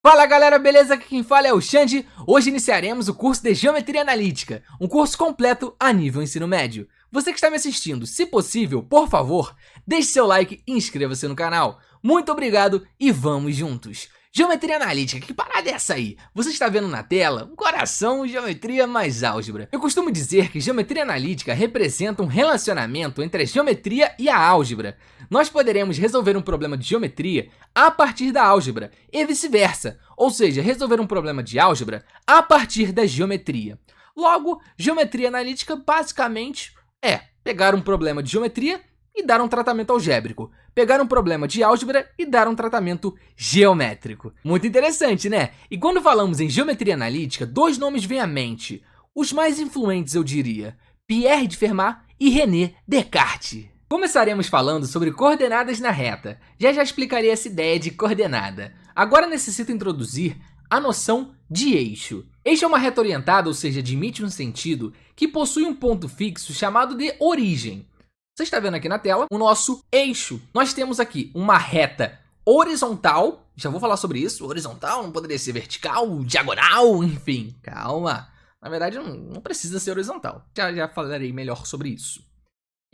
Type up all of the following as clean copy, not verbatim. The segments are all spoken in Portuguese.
Fala galera, beleza? Aqui quem fala é o Xande. Hoje iniciaremos o curso de Geometria Analítica, um curso completo a nível ensino médio. Você que está me assistindo, se possível, por favor, deixe seu like e inscreva-se no canal. Muito obrigado e vamos juntos! Geometria Analítica, que parada é essa aí? Você está vendo na tela um coração, geometria mais álgebra. Eu costumo dizer que Geometria Analítica representa um relacionamento entre a geometria e a álgebra. Nós poderemos resolver um problema de geometria a partir da álgebra e vice-versa, ou seja, resolver um problema de álgebra a partir da geometria. Logo, Geometria Analítica basicamente é pegar um problema de geometria e dar um tratamento algébrico, pegar um problema de álgebra e dar um tratamento geométrico. Muito interessante, né? E quando falamos em geometria analítica, dois nomes vêm à mente. Os mais influentes, eu diria, Pierre de Fermat e René Descartes. Começaremos falando sobre coordenadas na reta. Já explicarei essa ideia de coordenada. Agora necessito introduzir a noção de eixo. Eixo é uma reta orientada, ou seja, admite um sentido, que possui um ponto fixo chamado de origem. Você está vendo aqui na tela o nosso eixo. Nós temos aqui uma reta horizontal, já vou falar sobre isso, horizontal não poderia ser vertical, diagonal, enfim, calma. Na verdade não precisa ser horizontal, já falarei melhor sobre isso.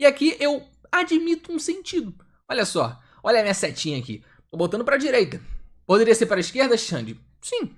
E aqui eu admito um sentido, olha só, olha a minha setinha aqui, tô botando para a direita. Poderia ser para a esquerda, Xande? Sim,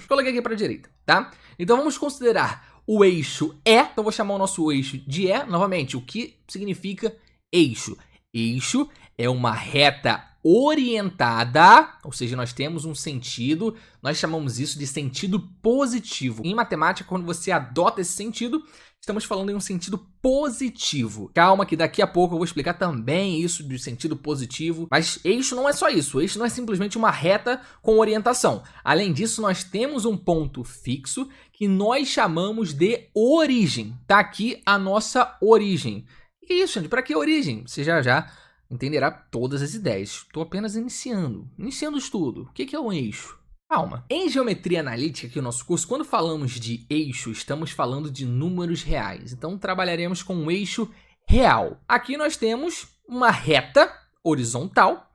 coloquei aqui para a direita, tá? Então vamos considerar o eixo E, então vou chamar o nosso eixo de E, novamente, o que significa eixo? Eixo é uma reta orientada, ou seja, nós temos um sentido, nós chamamos isso de sentido positivo. Em matemática, quando você adota esse sentido, estamos falando em um sentido positivo. Calma que daqui a pouco eu vou explicar também isso de sentido positivo, mas eixo não é só isso, eixo não é simplesmente uma reta com orientação. Além disso, nós temos um ponto fixo que nós chamamos de origem. Tá aqui a nossa origem. O que é isso, gente? Para que origem? Você já entenderá todas as ideias. Estou apenas iniciando o estudo. O que é um eixo? Calma. Em geometria analítica, aqui no nosso curso, quando falamos de eixo, estamos falando de números reais. Então, trabalharemos com um eixo real. Aqui nós temos uma reta horizontal,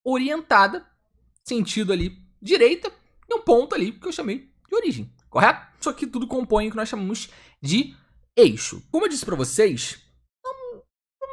orientada, sentido ali direita, e um ponto ali que eu chamei de origem, correto? Isso aqui tudo compõe o que nós chamamos de eixo. Como eu disse para vocês,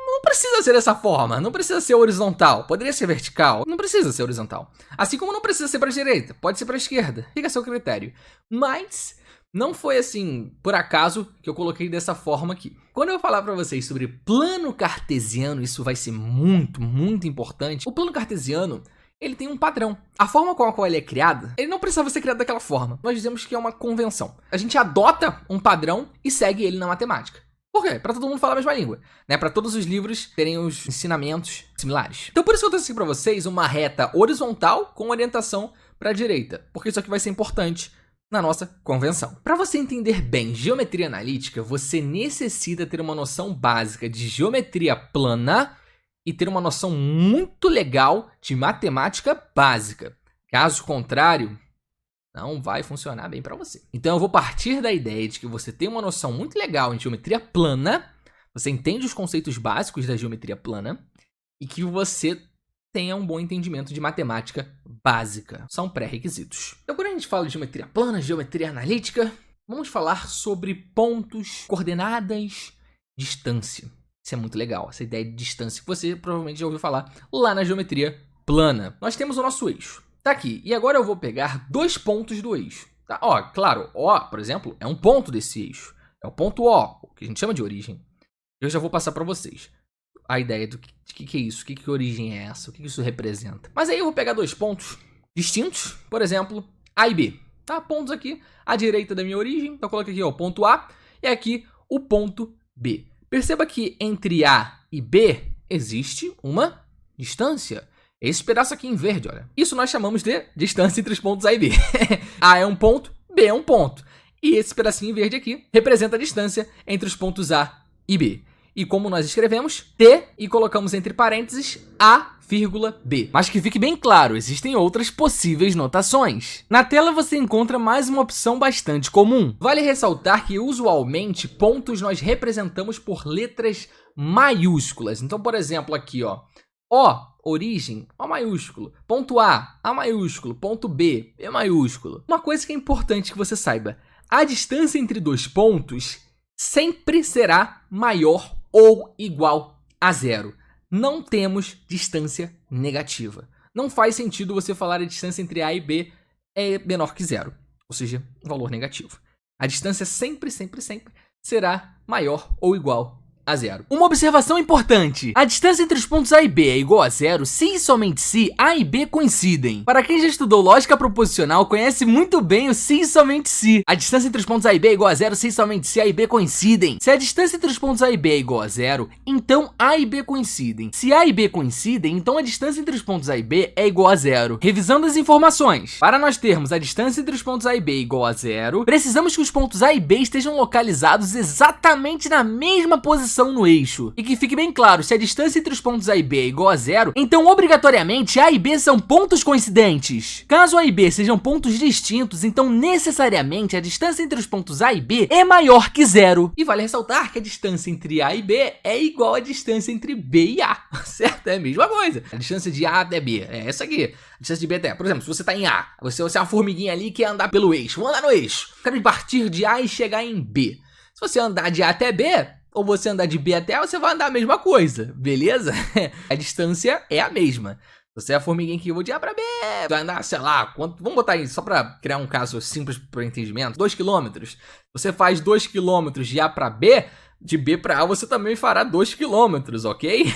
não precisa ser dessa forma, não precisa ser horizontal, poderia ser vertical, não precisa ser horizontal. Assim como não precisa ser para a direita, pode ser para a esquerda, fica a seu critério. Mas não foi assim, por acaso, que eu coloquei dessa forma aqui. Quando eu falar para vocês sobre plano cartesiano, isso vai ser muito importante. O plano cartesiano, ele tem um padrão. A forma com a qual ele é criado, ele não precisava ser criado daquela forma. Nós dizemos que é uma convenção. A gente adota um padrão e segue ele na matemática. Por quê? Para todo mundo falar a mesma língua, né? Para todos os livros terem os ensinamentos similares. Então por isso que eu trouxe aqui para vocês uma reta horizontal com orientação para a direita, porque isso aqui vai ser importante na nossa convenção. Para você entender bem geometria analítica, você necessita ter uma noção básica de geometria plana e ter uma noção muito legal de matemática básica. Caso contrário, não vai funcionar bem para você. Então eu vou partir da ideia de que você tem uma noção muito legal em geometria plana, você entende os conceitos básicos da geometria plana e que você tenha um bom entendimento de matemática básica. São pré-requisitos. Então quando a gente fala de geometria plana, geometria analítica, vamos falar sobre pontos, coordenadas, distância. Isso é muito legal, essa ideia de distância que você provavelmente já ouviu falar lá na geometria plana. Nós temos o nosso eixo. Tá aqui, e agora eu vou pegar dois pontos do eixo. Tá? Ó, claro, O, por exemplo, é um ponto desse eixo. É o ponto O, o que a gente chama de origem. Eu já vou passar para vocês a ideia do que é isso, que origem é essa, o que isso representa. Mas aí eu vou pegar dois pontos distintos, por exemplo, A e B. Tá? Pontos aqui à direita da minha origem, então eu coloco aqui ó, o ponto A e aqui o ponto B. Perceba que entre A e B existe uma distância. Esse pedaço aqui em verde, olha. Isso nós chamamos de distância entre os pontos A e B. A é um ponto, B é um ponto. E esse pedacinho em verde aqui representa a distância entre os pontos A e B. E como nós escrevemos? T e colocamos entre parênteses A, B. Mas que fique bem claro, existem outras possíveis notações. Na tela você encontra mais uma opção bastante comum. Vale ressaltar que usualmente pontos nós representamos por letras maiúsculas. Então, por exemplo, aqui ó, O origem, O maiúsculo, ponto A maiúsculo, ponto B maiúsculo. Uma coisa que é importante que você saiba, a distância entre dois pontos sempre será maior ou igual a zero. Não temos distância negativa. Não faz sentido você falar a distância entre A e B é menor que zero, ou seja, um valor negativo. A distância sempre será maior ou igual a zero. Uma observação importante: a distância entre os pontos A e B é igual a zero se e somente se A e B coincidem. Para quem já estudou lógica proposicional, conhece muito bem o se e somente se. A distância entre os pontos A e B é igual a zero se e somente se A e B coincidem. Se a distância entre os pontos A e B é igual a zero, então A e B coincidem. Se A e B coincidem, então a distância entre os pontos A e B é igual a zero. Revisando as informações: para nós termos a distância entre os pontos A e B igual a zero, precisamos que os pontos A e B estejam localizados exatamente na mesma posição no eixo. E que fique bem claro, se a distância entre os pontos A e B é igual a zero, então obrigatoriamente A e B são pontos coincidentes. Caso A e B sejam pontos distintos, então necessariamente a distância entre os pontos A e B é maior que zero. E vale ressaltar que a distância entre A e B é igual à distância entre B e A, certo? É a mesma coisa. A distância de A até B é essa aqui. A distância de B até, por exemplo, se você tá em A, você é uma formiguinha ali que quer andar pelo eixo. Vamos andar no eixo. Quero partir de A e chegar em B. Se você andar de A até B, ou você andar de B até A, você vai andar a mesma coisa, beleza? A distância é a mesma. Você é a formiguinha que eu vou de A para B, vai andar, sei lá, vamos botar aí, só para criar um caso simples para entendimento, 2 km. Você faz 2 km de A para B, de B para A você também fará 2 km, ok?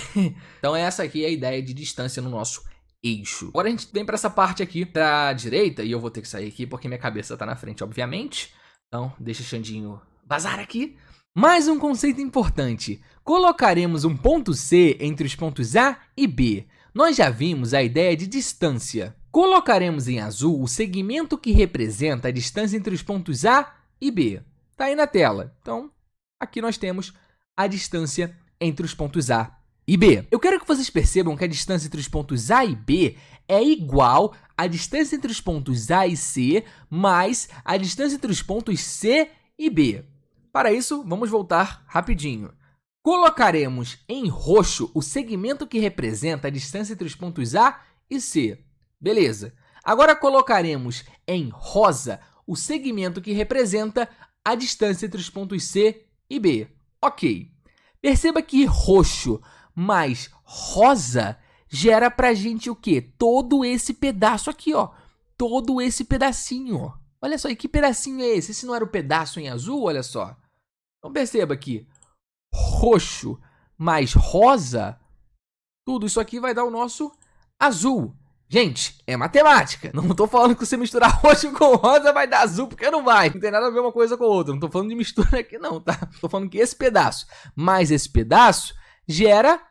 Então essa aqui é a ideia de distância no nosso eixo. Agora a gente vem para essa parte aqui da direita, e eu vou ter que sair aqui porque minha cabeça tá na frente, obviamente. Então deixa o Xandinho vazar aqui. Mais um conceito importante: colocaremos um ponto C entre os pontos A e B. Nós já vimos a ideia de distância. Colocaremos em azul o segmento que representa a distância entre os pontos A e B. Tá aí na tela. Então, aqui nós temos a distância entre os pontos A e B. Eu quero que vocês percebam que a distância entre os pontos A e B é igual à distância entre os pontos A e C mais a distância entre os pontos C e B. Para isso, vamos voltar rapidinho. Colocaremos em roxo o segmento que representa a distância entre os pontos A e C. Beleza. Agora colocaremos em rosa o segmento que representa a distância entre os pontos C e B. Ok. Perceba que roxo mais rosa gera pra gente o quê? Todo esse pedaço aqui, ó. Todo esse pedacinho, ó. Olha só, e que pedacinho é esse? Esse não era o pedaço em azul? Olha só. Então perceba aqui, roxo mais rosa, tudo isso aqui vai dar o nosso azul. Gente, é matemática. Não tô falando que você misturar roxo com rosa vai dar azul, porque não vai. Não tem nada a ver uma coisa com a outra. Não tô falando de mistura aqui não, tá? Tô falando que esse pedaço mais esse pedaço gera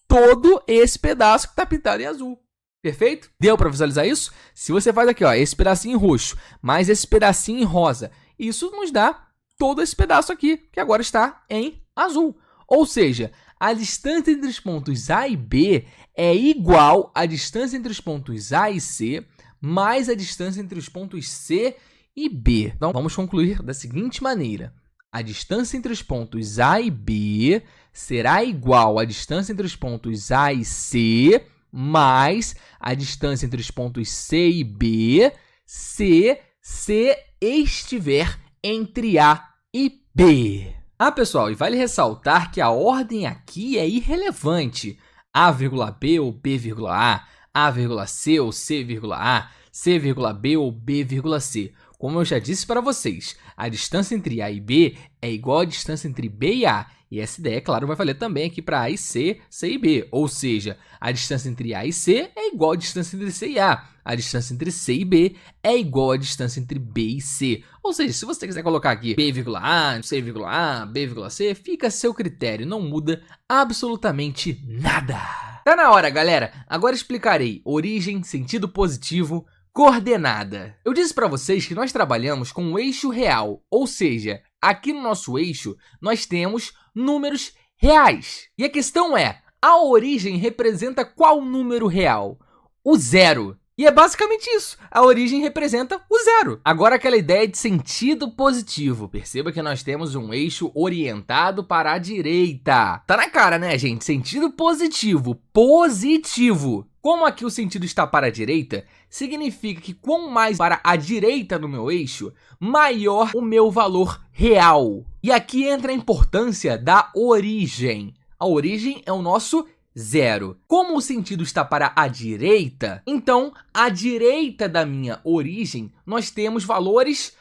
todo esse pedaço que tá pintado em azul. Perfeito? Deu para visualizar isso? Se você faz aqui, ó, esse pedacinho em roxo mais esse pedacinho em rosa, isso nos dá todo esse pedaço aqui, que agora está em azul. Ou seja, a distância entre os pontos A e B é igual à distância entre os pontos A e C mais a distância entre os pontos C e B. Então, vamos concluir da seguinte maneira. A distância entre os pontos A e B será igual à distância entre os pontos A e C mais a distância entre os pontos C e B se C estiver entre A e B. Ah, pessoal, e vale ressaltar que a ordem aqui é irrelevante. A,B ou B,A, A,C ou C,A, C,B ou B,C. Como eu já disse para vocês, a distância entre A e B é igual à distância entre B e A. E essa ideia, claro, vai valer também aqui para A e C, C e B. Ou seja, a distância entre A e C é igual à distância entre C e A. A distância entre C e B é igual à distância entre B e C. Ou seja, se você quiser colocar aqui B,A, C,A, B,C, fica a seu critério, não muda absolutamente nada. Tá na hora, galera. Agora explicarei origem, sentido positivo, coordenada. Eu disse para vocês que nós trabalhamos com o eixo real, ou seja, aqui no nosso eixo nós temos números reais. E a questão é, a origem representa qual número real? O zero. E é basicamente isso, a origem representa o zero. Agora aquela ideia de sentido positivo. Perceba que nós temos um eixo orientado para a direita. Tá na cara, né, gente? Sentido positivo, positivo. Como aqui o sentido está para a direita, significa que quanto mais para a direita no meu eixo, maior o meu valor real. E aqui entra a importância da origem. A origem é o nosso zero. Como o sentido está para a direita, então à direita da minha origem nós temos valores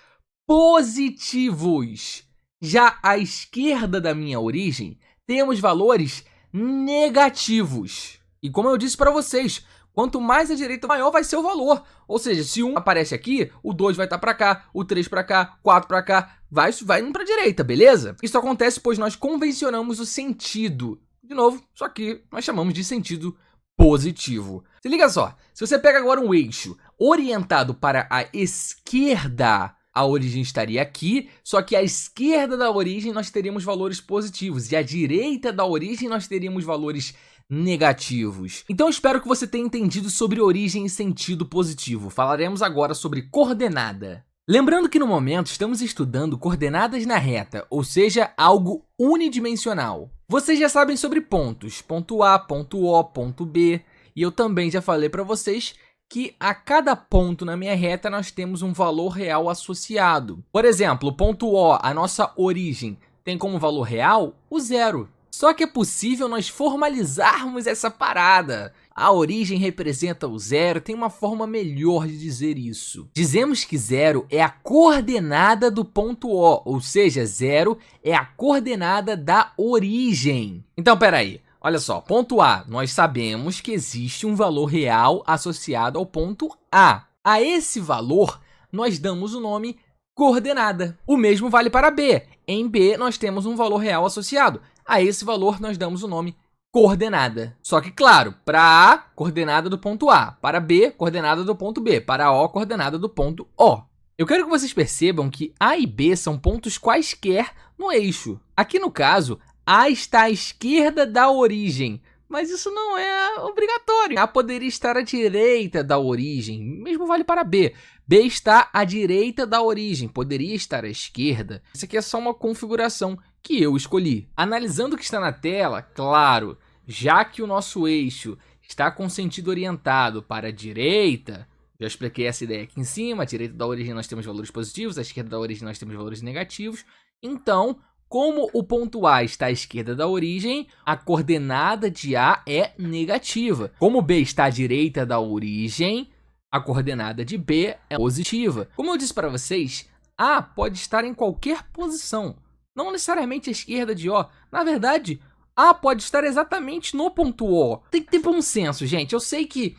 positivos. Já à esquerda da minha origem temos valores negativos. E como eu disse para vocês, quanto mais à direita, maior vai ser o valor. Ou seja, se 1 aparece aqui, o 2 vai estar para cá, o 3 para cá, 4 para cá, vai indo para a direita, beleza? Isso acontece pois nós convencionamos o sentido. De novo, só que nós chamamos de sentido positivo. Se liga só, se você pega agora um eixo orientado para a esquerda, a origem estaria aqui, só que à esquerda da origem nós teríamos valores positivos e à direita da origem nós teríamos valores negativos. Então espero que você tenha entendido sobre origem e sentido positivo. Falaremos agora sobre coordenada. Lembrando que no momento estamos estudando coordenadas na reta, ou seja, algo unidimensional. Vocês já sabem sobre pontos, ponto A, ponto O, ponto B, e eu também já falei para vocês que a cada ponto na minha reta nós temos um valor real associado. Por exemplo, o ponto O, a nossa origem, tem como valor real o zero. Só que é possível nós formalizarmos essa parada. A origem representa o zero, tem uma forma melhor de dizer isso. Dizemos que zero é a coordenada do ponto O, ou seja, zero é a coordenada da origem. Então, peraí, olha só, ponto A, nós sabemos que existe um valor real associado ao ponto A. A esse valor, nós damos o nome coordenada. O mesmo vale para B. Em B, nós temos um valor real associado. A esse valor, nós damos o nome coordenada. Só que, claro, para A, coordenada do ponto A. Para B, coordenada do ponto B. Para O, coordenada do ponto O. Eu quero que vocês percebam que A e B são pontos quaisquer no eixo. Aqui no caso, A está à esquerda da origem. Mas isso não é obrigatório. A poderia estar à direita da origem. Mesmo vale para B. B está à direita da origem. Poderia estar à esquerda. Isso aqui é só uma configuração que eu escolhi. Analisando o que está na tela, claro, já que o nosso eixo está com sentido orientado para a direita, já expliquei essa ideia aqui em cima, à direita da origem nós temos valores positivos, à esquerda da origem nós temos valores negativos, então, como o ponto A está à esquerda da origem, a coordenada de A é negativa. Como B está à direita da origem, a coordenada de B é positiva. Como eu disse para vocês, A pode estar em qualquer posição. Não necessariamente à esquerda de O. Na verdade, A pode estar exatamente no ponto O. Tem que ter bom senso, gente. Eu sei que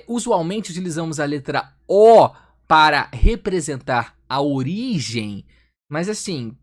usualmente utilizamos a letra O para representar a origem, mas assim,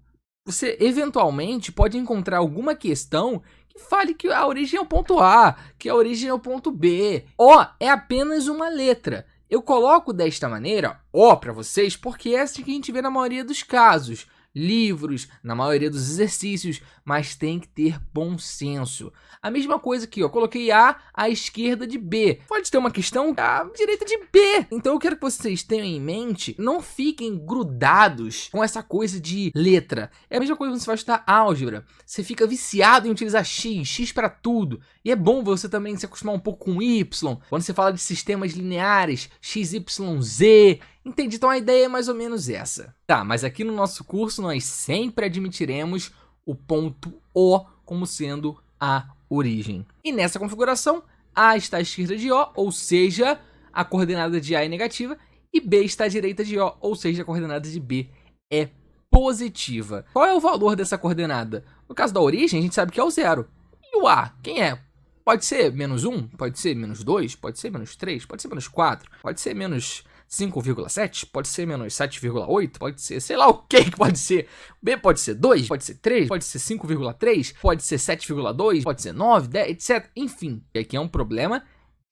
você eventualmente pode encontrar alguma questão que fale que a origem é o ponto A, que a origem é o ponto B. O é apenas uma letra. Eu coloco desta maneira, O, para vocês, porque é assim que a gente vê na maioria dos casos. Livros, na maioria dos exercícios, mas tem que ter bom senso. A mesma coisa aqui, eu coloquei A à esquerda de B. Pode ter uma questão à direita de B. Então eu quero que vocês tenham em mente, não fiquem grudados com essa coisa de letra. É a mesma coisa quando você vai estudar álgebra. Você fica viciado em utilizar X para tudo. E é bom você também se acostumar um pouco com Y. Quando você fala de sistemas lineares, X, Y, Z... Entendi, então a ideia é mais ou menos essa. Tá, mas aqui no nosso curso nós sempre admitiremos o ponto O como sendo a origem. E nessa configuração, A está à esquerda de O, ou seja, a coordenada de A é negativa, e B está à direita de O, ou seja, a coordenada de B é positiva. Qual é o valor dessa coordenada? No caso da origem, a gente sabe que é o zero. E o A, quem é? Pode ser menos 1, pode ser menos 2, pode ser menos 3, pode ser menos 4, pode ser menos 5,7, pode ser menos 7,8, pode ser, sei lá o que pode ser. B pode ser 2, pode ser 3, pode ser 5,3, pode ser 7,2, pode ser 9, 10, etc. Enfim, aqui é um problema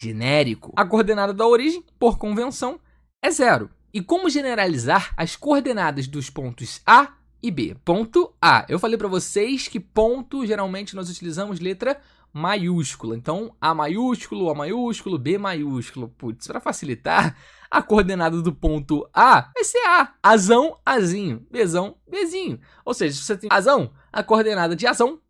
genérico. A coordenada da origem, por convenção, é zero. E como generalizar as coordenadas dos pontos A e B? Ponto A. Eu falei para vocês que ponto, geralmente nós utilizamos letra maiúscula. Então, A maiúsculo, O maiúsculo, B maiúsculo. Putz, para facilitar, a coordenada do ponto A vai ser A. Azão, Azinho. Bzão, Bzinho. Ou seja, se você tem Azão, a coordenada de Azão,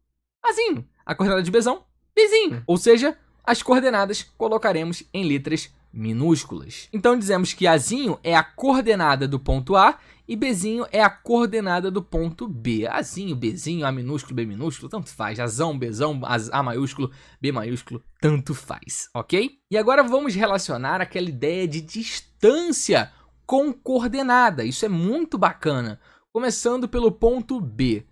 Azinho. A coordenada de Bzão, Bzinho. Ou seja, as coordenadas colocaremos em letras minúsculas. Então dizemos que Azinho é a coordenada do ponto A e Bzinho é a coordenada do ponto B. Azinho, Bzinho, A minúsculo, B minúsculo, tanto faz. Azão, Bzão, A maiúsculo, B maiúsculo, tanto faz, ok? E agora vamos relacionar aquela ideia de distância com coordenada. Isso é muito bacana. Começando pelo ponto B.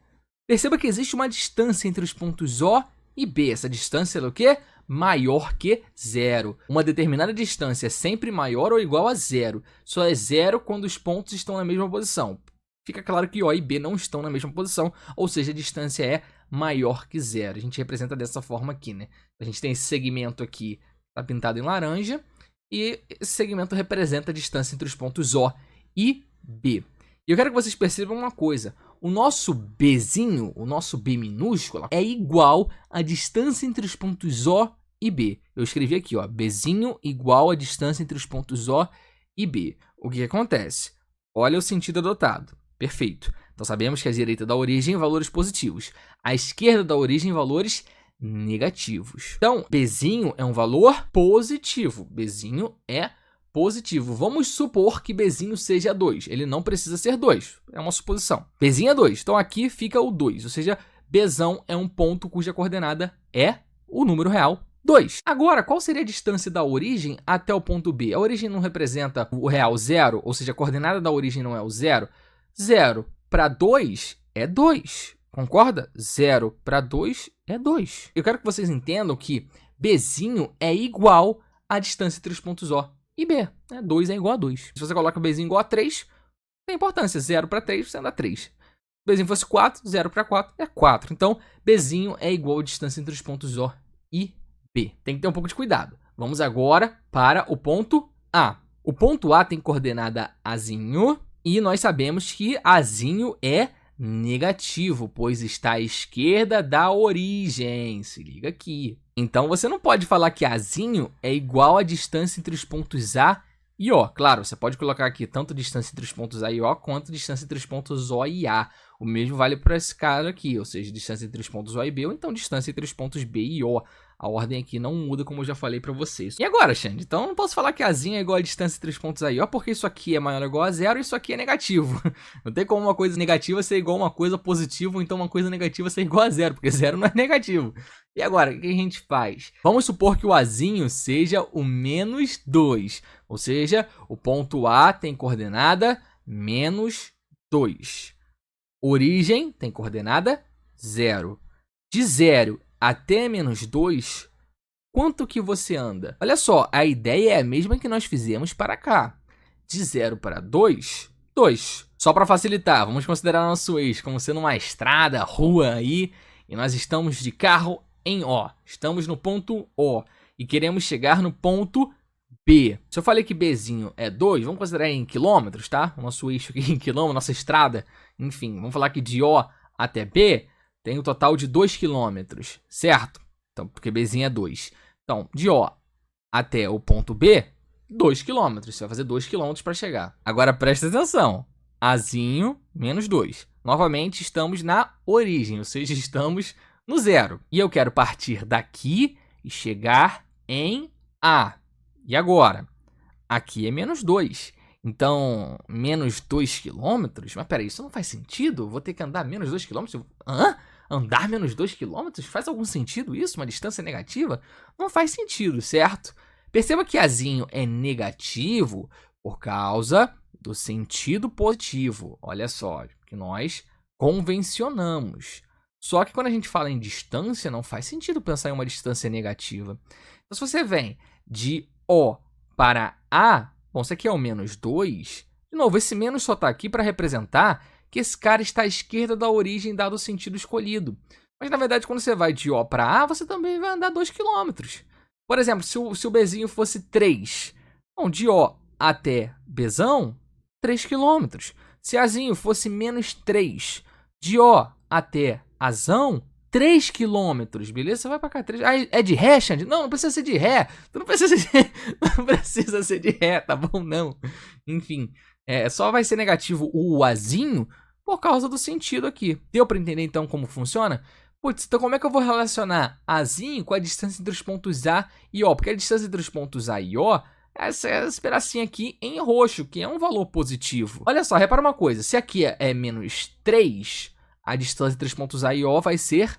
Perceba que existe uma distância entre os pontos O e B. Essa distância é o quê? Maior que zero. Uma determinada distância é sempre maior ou igual a zero. Só é zero quando os pontos estão na mesma posição. Fica claro que O e B não estão na mesma posição, ou seja, a distância é maior que zero. A gente representa dessa forma aqui, né? A gente tem esse segmento aqui, tá pintado em laranja, e esse segmento representa a distância entre os pontos O e B. E eu quero que vocês percebam uma coisa. O nosso Bzinho, o nosso B minúsculo, é igual à distância entre os pontos O e B. Eu escrevi aqui, ó, Bzinho igual à distância entre os pontos O e B. O que acontece? Olha o sentido adotado. Perfeito. Então sabemos que a direita dá origem em valores positivos. A esquerda dá origem em valores negativos. Então, Bzinho é um valor positivo. Bzinho é positivo. Vamos supor que Bzinho seja 2. Ele não precisa ser 2. É uma suposição. Bzinho é 2. Então aqui fica o 2. Ou seja, Bzão é um ponto cuja coordenada é o número real 2. Agora, qual seria a distância da origem até o ponto B? A origem não representa o real 0, ou seja, a coordenada da origem não é o 0. 0 para 2 é 2. Concorda? 0 para 2 é 2. Eu quero que vocês entendam que Bzinho é igual à distância entre os pontos O e B. 2 é igual a 2. Se você coloca Bzinho igual a 3, tem importância. 0 para 3, você dá 3. Bzinho fosse 4, 0 para 4 é 4. Então, Bzinho é igual à distância entre os pontos O e B. Tem que ter um pouco de cuidado. Vamos agora para o ponto A. O ponto A tem coordenada Azinho e nós sabemos que Azinho é negativo, pois está à esquerda da origem. Se liga aqui. Então, você não pode falar que Azinho é igual à distância entre os pontos A e O. Claro, você pode colocar aqui tanto a distância entre os pontos A e O, quanto a distância entre os pontos O e A. O mesmo vale para esse cara aqui, ou seja, distância entre os pontos O e B, ou então distância entre os pontos B e O. A ordem aqui não muda, como eu já falei para vocês. E agora, Xande? Então, eu não posso falar que Azinho é igual à distância entre os pontos A e O, porque isso aqui é maior ou igual a zero e isso aqui é negativo. Não tem como uma coisa negativa ser igual a uma coisa positiva, ou então uma coisa negativa ser igual a zero, porque zero não é negativo. E agora, o que a gente faz? Vamos supor que o Azinho seja o menos 2, ou seja, o ponto A tem coordenada menos 2. Origem tem coordenada 0. De 0 até menos 2, quanto que você anda? Olha só, a ideia é a mesma que nós fizemos para cá. De 0 para 2, 2. Só para facilitar, vamos considerar nosso eixo como sendo uma estrada, rua aí, e nós estamos de carro em O. Estamos no ponto O e queremos chegar no ponto B. Se eu falei que Bzinho é 2, vamos considerar em quilômetros, tá? O nosso eixo aqui em quilômetros, nossa estrada, enfim, vamos falar que de O até B tem um total de 2 km, certo? Então, porque Bzinho é 2. Então, de O até o ponto B, 2 km. Você vai fazer 2 km para chegar. Agora, presta atenção. Azinho, menos 2. Novamente, estamos na origem, ou seja, estamos no 0. E eu quero partir daqui e chegar em A. E agora? Aqui é menos 2. Então, menos 2 km? Mas peraí, isso não faz sentido? Eu vou ter que andar menos 2 km? Hã? Andar menos 2 km? Faz algum sentido isso? Uma distância negativa? Não faz sentido, certo? Perceba que Azinho é negativo por causa do sentido positivo. Olha só, que nós convencionamos. Só que quando a gente fala em distância, não faz sentido pensar em uma distância negativa. Então, se você vem de O para A, bom, isso aqui é o menos 2. De novo, esse menos só está aqui para representar que esse cara está à esquerda da origem dado o sentido escolhido. Mas, na verdade, quando você vai de O para A, você também vai andar 2 km. Por exemplo, se o Bzinho fosse 3, bom, de O até Bzão, 3 km. Se Azinho fosse menos 3, de O até Azão, 3 km, beleza? Você vai pra cá, 3. Ah, é de ré, Xande? Não, não precisa ser de ré. Tu não precisa não precisa ser de ré, tá bom? Não. Enfim, só vai ser negativo o Azinho por causa do sentido aqui. Deu pra entender, então, como funciona? Putz, então como é que eu vou relacionar Azinho com a distância entre os pontos A e O? Porque a distância entre os pontos A e O é esse pedacinho aqui em roxo, que é um valor positivo. Olha só, repara uma coisa. Se aqui é menos 3, a distância entre os pontos A e O vai ser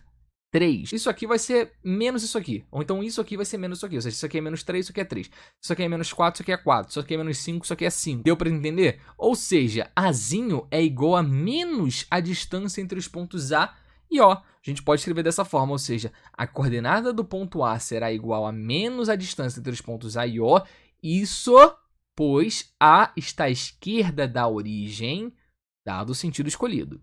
3. Isso aqui vai ser menos isso aqui. Ou então isso aqui vai ser menos isso aqui. Ou seja, isso aqui é menos 3, isso aqui é 3. Isso aqui é menos 4, isso aqui é 4. Isso aqui é menos 5, isso aqui é 5. Deu pra entender? Ou seja, Azinho é igual a menos a distância entre os pontos A e O. A gente pode escrever dessa forma, ou seja, a coordenada do ponto A será igual a menos a distância entre os pontos A e O. Isso, pois A está à esquerda da origem, dado o sentido escolhido.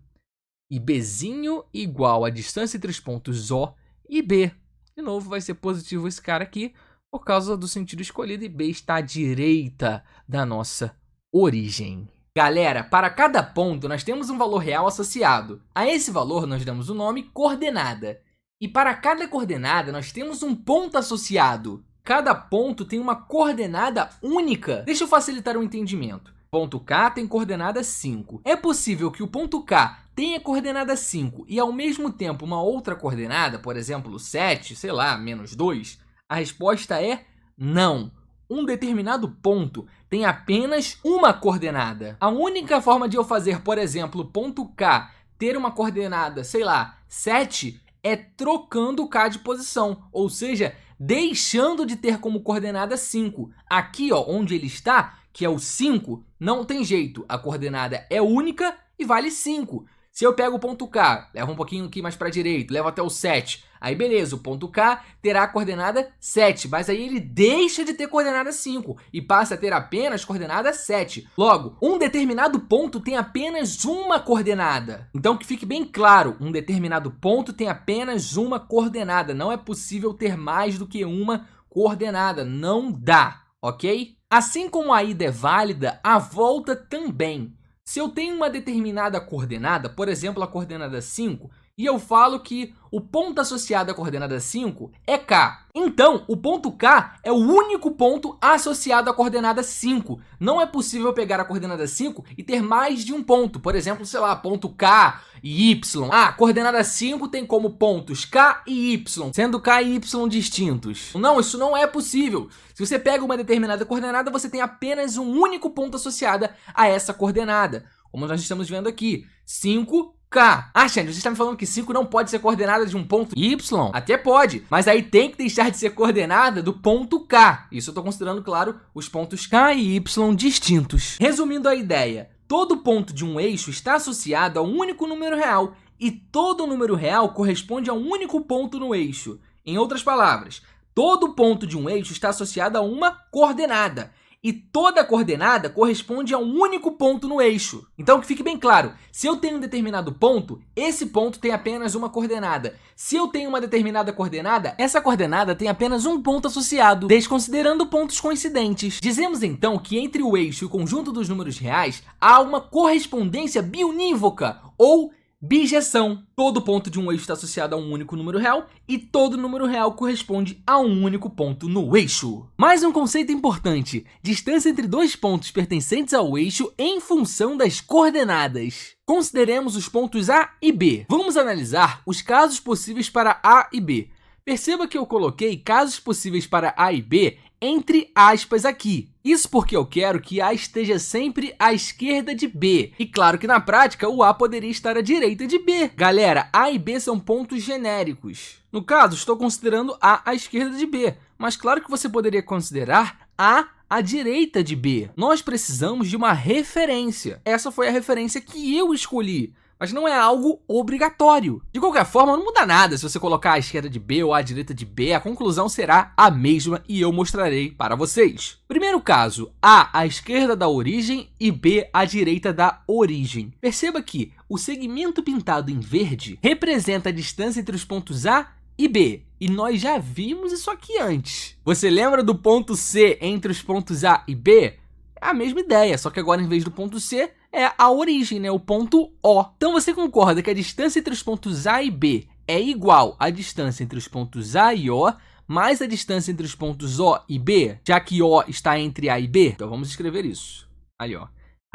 E Bzinho igual a distância entre os pontos O e B. De novo, vai ser positivo esse cara aqui, por causa do sentido escolhido, e B está à direita da nossa origem. Galera, para cada ponto nós temos um valor real associado. A esse valor nós damos o nome coordenada. E para cada coordenada nós temos um ponto associado. Cada ponto tem uma coordenada única. Deixa eu facilitar o entendimento. Ponto K tem coordenada 5. É possível que o ponto K tenha coordenada 5 e ao mesmo tempo uma outra coordenada, por exemplo 7, sei lá, menos 2? A resposta é não. Um determinado ponto tem apenas uma coordenada. A única forma de eu fazer, por exemplo, ponto K ter uma coordenada, sei lá, 7, é trocando o K de posição, ou seja, deixando de ter como coordenada 5. Aqui, ó, onde ele está, que é o 5, não tem jeito. A coordenada é única e vale 5. Se eu pego o ponto K, levo um pouquinho aqui mais para a direita, levo até o 7, aí beleza, o ponto K terá a coordenada 7, mas aí ele deixa de ter coordenada 5 e passa a ter apenas coordenada 7. Logo, um determinado ponto tem apenas uma coordenada. Então que fique bem claro, um determinado ponto tem apenas uma coordenada. Não é possível ter mais do que uma coordenada, não dá, ok? Assim como a ida é válida, a volta também. Se eu tenho uma determinada coordenada, por exemplo, a coordenada 5, e eu falo que o ponto associado à coordenada 5 é K. Então, o ponto K é o único ponto associado à coordenada 5. Não é possível pegar a coordenada 5 e ter mais de um ponto. Por exemplo, sei lá, ponto K e Y. Ah, a coordenada 5 tem como pontos K e Y, sendo K e Y distintos. Não, isso não é possível. Se você pega uma determinada coordenada, você tem apenas um único ponto associado a essa coordenada. Como nós estamos vendo aqui, 5K. Ah, Xande, você está me falando que 5 não pode ser coordenada de um ponto Y? Até pode, mas aí tem que deixar de ser coordenada do ponto K. Isso eu estou considerando, claro, os pontos K e Y distintos. Resumindo a ideia, todo ponto de um eixo está associado a um único número real e todo número real corresponde a um único ponto no eixo. Em outras palavras, todo ponto de um eixo está associado a uma coordenada. E toda coordenada corresponde a um único ponto no eixo. Então que fique bem claro, se eu tenho um determinado ponto, esse ponto tem apenas uma coordenada. Se eu tenho uma determinada coordenada, essa coordenada tem apenas um ponto associado, desconsiderando pontos coincidentes. Dizemos então que entre o eixo e o conjunto dos números reais há uma correspondência biunívoca, ou bijeção. Todo ponto de um eixo está associado a um único número real e todo número real corresponde a um único ponto no eixo. Mais um conceito importante: distância entre dois pontos pertencentes ao eixo em função das coordenadas. Consideremos os pontos A e B. Vamos analisar os casos possíveis para A e B. Perceba que eu coloquei casos possíveis para A e B entre aspas aqui. Isso porque eu quero que A esteja sempre à esquerda de B. E claro que na prática o A poderia estar à direita de B. Galera, A e B são pontos genéricos. No caso, estou considerando A à esquerda de B. Mas claro que você poderia considerar A à direita de B. Nós precisamos de uma referência. Essa foi a referência que eu escolhi. Mas não é algo obrigatório. De qualquer forma, não muda nada se você colocar à esquerda de B ou à direita de B, a conclusão será a mesma e eu mostrarei para vocês. Primeiro caso, A à esquerda da origem e B à direita da origem. Perceba que o segmento pintado em verde representa a distância entre os pontos A e B, e nós já vimos isso aqui antes. Você lembra do ponto C entre os pontos A e B? É a mesma ideia, só que agora em vez do ponto C, é a origem, né? O ponto O. Então você concorda que a distância entre os pontos A e B é igual à distância entre os pontos A e O, mais a distância entre os pontos O e B, já que O está entre A e B? Então vamos escrever isso. Ali, ó.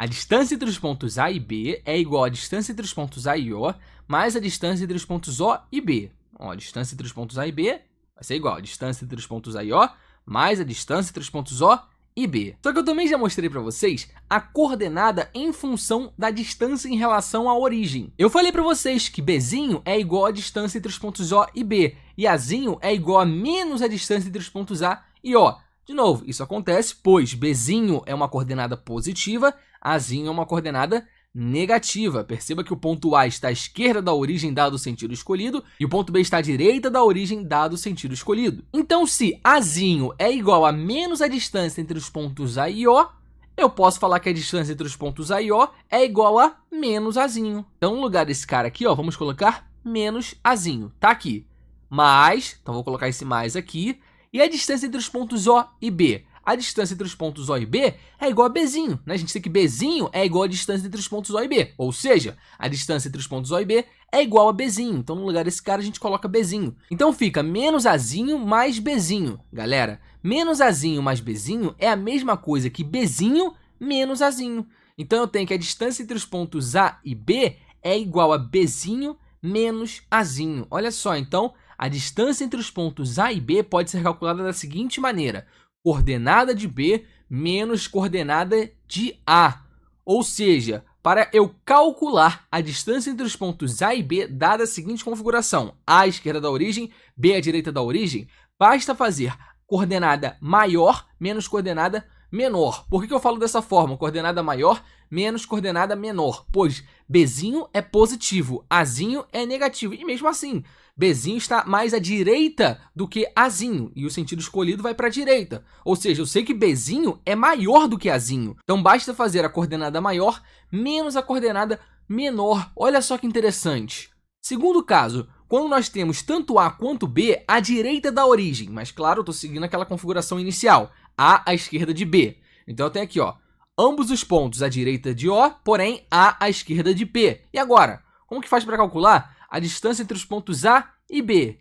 A distância entre os pontos A e B é igual à distância entre os pontos A e O mais a distância entre os pontos O e B. Ó, a distância entre os pontos A e B vai ser igual a distância entre os pontos A e O mais a distância entre os pontos O e B. Só que eu também já mostrei para vocês a coordenada em função da distância em relação à origem. Eu falei para vocês que Bzinho é igual à distância entre os pontos O e B, e Azinho é igual a menos a distância entre os pontos A e O. De novo, isso acontece pois Bzinho é uma coordenada positiva, Azinho é uma coordenada negativa. Perceba que o ponto A está à esquerda da origem dado o sentido escolhido e o ponto B está à direita da origem dado o sentido escolhido. Então, se Azinho é igual a menos a distância entre os pontos A e O, eu posso falar que a distância entre os pontos A e O é igual a menos Azinho. Então, no lugar desse cara aqui, ó, vamos colocar menos Azinho. Tá aqui. Mais, então vou colocar esse mais aqui. E a distância entre os pontos O e B? A distância entre os pontos O e B é igual a Bzinho, né? A gente tem que Bzinho é igual a distância entre os pontos O e B. Ou seja, a distância entre os pontos O e B é igual a Bzinho. Então, no lugar desse cara, a gente coloca Bzinho. Então, fica menos Azinho mais Bzinho. Galera, menos Azinho mais Bzinho é a mesma coisa que Bzinho menos Azinho. Então, eu tenho que a distância entre os pontos A e B é igual a Bzinho menos Azinho. Olha só, então, a distância entre os pontos A e B pode ser calculada da seguinte maneira: coordenada de B menos coordenada de A. Ou seja, para eu calcular a distância entre os pontos A e B, dada a seguinte configuração: A à esquerda da origem, B à direita da origem, basta fazer coordenada maior menos coordenada menor. Por que eu falo dessa forma? Coordenada maior menos coordenada menor. Pois Bzinho é positivo, Azinho é negativo. E mesmo assim, Bzinho está mais à direita do que Azinho, e o sentido escolhido vai para a direita. Ou seja, eu sei que Bzinho é maior do que Azinho. Então, basta fazer a coordenada maior menos a coordenada menor. Olha só que interessante. Segundo caso, quando nós temos tanto A quanto B à direita da origem, mas claro, eu estou seguindo aquela configuração inicial, A à esquerda de B. Então, eu tenho aqui, ó, ambos os pontos à direita de O, porém A à esquerda de B. E agora, como que faz para calcular a distância entre os pontos A e B?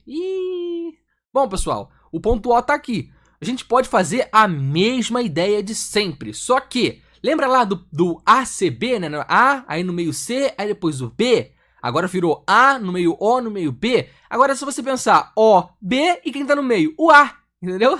Bom, pessoal, o ponto O está aqui. A gente pode fazer a mesma ideia de sempre, só que, lembra lá do ACB, né? A, aí no meio C, aí depois o B. Agora virou A, no meio O, no meio B. Agora é só você pensar O, B e quem está no meio? O A. Entendeu?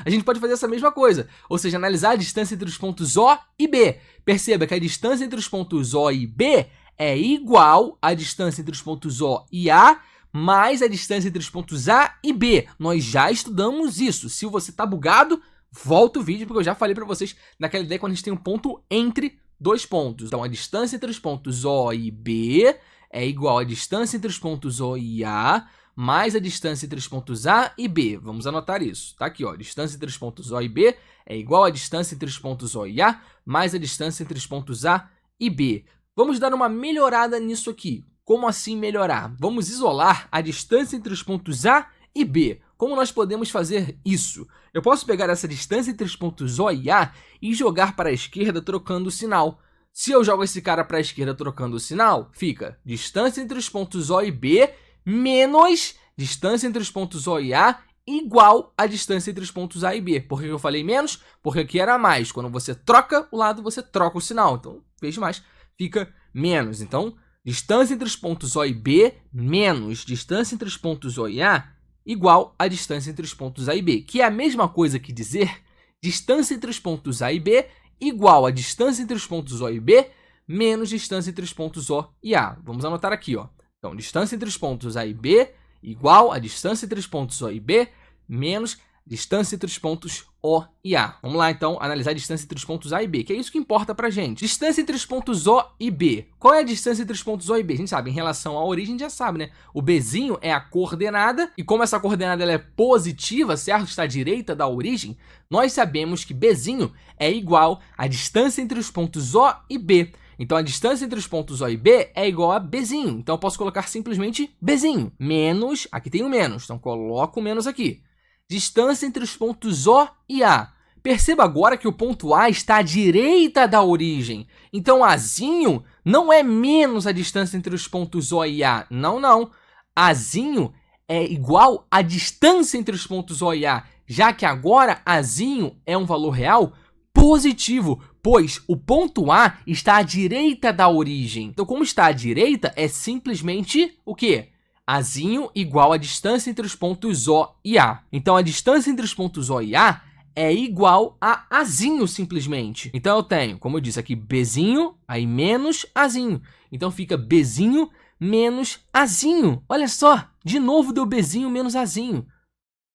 A gente pode fazer essa mesma coisa, ou seja, analisar a distância entre os pontos O e B. Perceba que a distância entre os pontos O e B é igual à distância entre os pontos O e A mais a distância entre os pontos A e B. Nós já estudamos isso. Se você está bugado, volta o vídeo, porque eu já falei para vocês naquela ideia quando a gente tem um ponto entre dois pontos. Então, a distância entre os pontos O e B é igual à distância entre os pontos O e A mais a distância entre os pontos A e B. Vamos anotar isso. Tá aqui, ó. A distância entre os pontos O e B é igual à distância entre os pontos O e A mais a distância entre os pontos A e B. Vamos dar uma melhorada nisso aqui. Como assim melhorar? Vamos isolar a distância entre os pontos A e B. Como nós podemos fazer isso? Eu posso pegar essa distância entre os pontos O e A e jogar para a esquerda trocando o sinal. Se eu jogo esse cara para a esquerda trocando o sinal, fica distância entre os pontos O e B menos distância entre os pontos O e A igual a distância entre os pontos A e B. Por que eu falei menos? Porque aqui era mais. Quando você troca o lado, você troca o sinal. Então, veja mais, fica menos. Então, distância entre os pontos O e B menos distância entre os pontos O e A igual a distância entre os pontos A e B, que é a mesma coisa que dizer distância entre os pontos A e B igual a distância entre os pontos O e B menos distância entre os pontos O e A. Vamos anotar aqui, ó. Então, distância entre os pontos A e B igual a distância entre os pontos O e B menos distância entre os pontos O e A. Vamos lá, então, analisar a distância entre os pontos A e B, que é isso que importa pra gente. Distância entre os pontos O e B. Qual é a distância entre os pontos O e B? A gente sabe, em relação à origem, a gente já sabe, né? O Bzinho é a coordenada, e como essa coordenada ela é positiva, certo? Está à direita da origem, nós sabemos que Bzinho é igual à distância entre os pontos O e B. Então, a distância entre os pontos O e B é igual a Bzinho. Então, eu posso colocar simplesmente Bzinho. Menos, aqui tem o menos, então coloco o menos aqui. Distância entre os pontos O e A. Perceba agora que o ponto A está à direita da origem. Então, Azinho não é menos a distância entre os pontos O e A. Não, não. Azinho é igual à distância entre os pontos O e A, já que agora Azinho é um valor real positivo. Pois o ponto A está à direita da origem. Então, como está à direita, é simplesmente o quê? Azinho igual a distância entre os pontos O e A. Então, a distância entre os pontos O e A é igual a Azinho, simplesmente. Então, eu tenho, como eu disse aqui, Bzinho, aí menos Azinho. Então, fica Bzinho menos Azinho. Olha só, de novo deu Bzinho menos Azinho.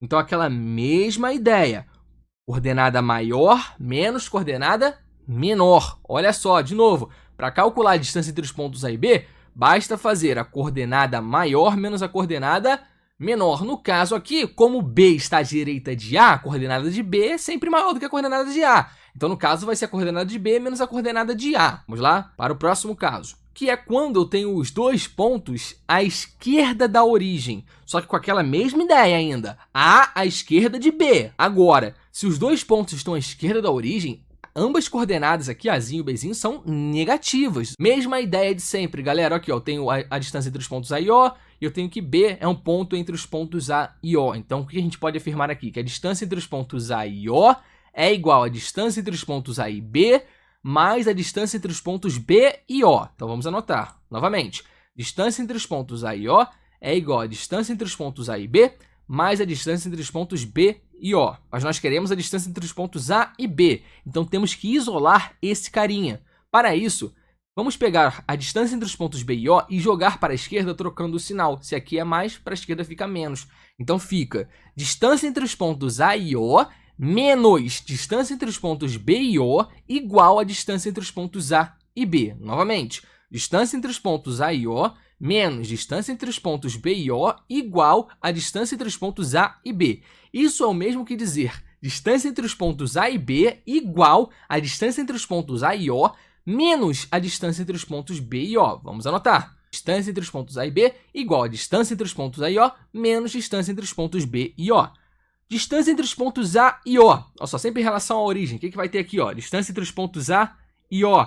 Então, aquela mesma ideia. Coordenada maior menos coordenada menor. Olha só, de novo, para calcular a distância entre os pontos A e B, basta fazer a coordenada maior menos a coordenada menor. No caso aqui, como B está à direita de A, a coordenada de B é sempre maior do que a coordenada de A. Então, no caso, vai ser a coordenada de B menos a coordenada de A. Vamos lá para o próximo caso, que é quando eu tenho os dois pontos à esquerda da origem, só que com aquela mesma ideia ainda, A à esquerda de B. Agora, se os dois pontos estão à esquerda da origem, ambas coordenadas aqui, Azinho e Bzinho, são negativas. Mesma ideia de sempre, galera. Aqui, ó, eu tenho a distância entre os pontos A e O, e eu tenho que B é um ponto entre os pontos A e O. Então, o que a gente pode afirmar aqui? Que a distância entre os pontos A e O é igual à distância entre os pontos A e B, mais a distância entre os pontos B e O. Então, vamos anotar novamente. Distância entre os pontos A e O é igual à distância entre os pontos A e B, mais a distância entre os pontos B e O. Mas nós queremos a distância entre os pontos A e B. Então, temos que isolar esse carinha. Para isso, vamos pegar a distância entre os pontos B e O e jogar para a esquerda trocando o sinal. Se aqui é mais, para a esquerda fica menos. Então, fica distância entre os pontos A e O menos distância entre os pontos B e O igual a distância entre os pontos A e B. Novamente, distância entre os pontos A e O menos distância entre os pontos B e O igual a distância entre os pontos A e B. Isso é o mesmo que dizer distância entre os pontos A e B igual a distância entre os pontos A e O menos a distância entre os pontos B e O. Vamos anotar. Distância entre os pontos A e B igual a distância entre os pontos A e O menos distância entre os pontos B e O. Distância entre os pontos A e O. Olha só, sempre em relação à origem. O que vai ter aqui? Ó? Distância entre os pontos A e O.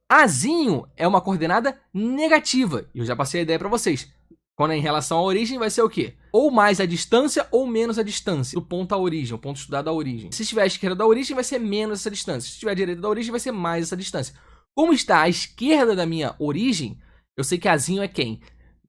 Azinho é uma coordenada negativa. E eu já passei a ideia para vocês. Quando é em relação à origem, vai ser o quê? Ou mais a distância ou menos a distância do ponto à origem, o ponto estudado à origem. Se estiver à esquerda da origem, vai ser menos essa distância. Se estiver à direita da origem, vai ser mais essa distância. Como está à esquerda da minha origem, eu sei que Azinho é quem?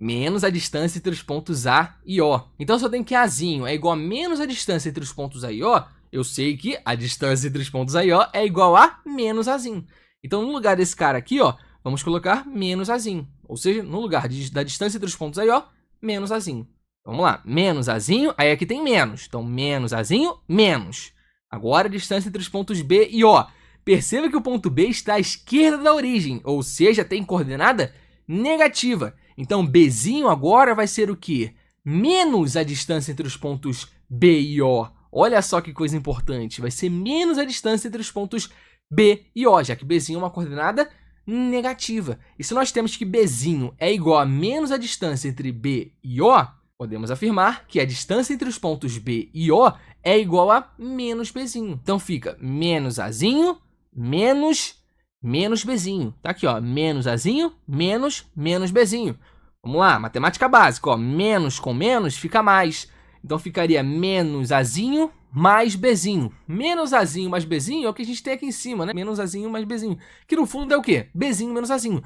Menos a distância entre os pontos A e O. Então, se eu tenho que Azinho é igual a menos a distância entre os pontos A e O, eu sei que a distância entre os pontos A e O é igual a menos Azinho. Então, no lugar desse cara aqui, ó, vamos colocar menos Azinho. Ou seja, no lugar da distância entre os pontos A e O, menos Azinho. Vamos lá, menos Azinho, aí aqui tem menos. Então, menos Azinho, menos. Agora, a distância entre os pontos B e O. Perceba que o ponto B está à esquerda da origem, ou seja, tem coordenada negativa. Então, Bzinho agora vai ser o quê? Menos a distância entre os pontos B e O. Olha só que coisa importante. Vai ser menos a distância entre os pontos B e O, já que Bzinho é uma coordenada negativa. E se nós temos que Bzinho é igual a menos a distância entre B e O, podemos afirmar que a distância entre os pontos B e O é igual a menos Bzinho. Então, fica menos Azinho menos Bzinho. Tá aqui, ó, menos Azinho menos Bzinho. Vamos lá, matemática básica, ó, menos com menos fica mais. Então, ficaria menos Azinho mais Bzinho. Menos Azinho mais Bzinho é o que a gente tem aqui em cima, né? Menos Azinho mais Bzinho. Que no fundo deu o quê? Bzinho menos Azinho.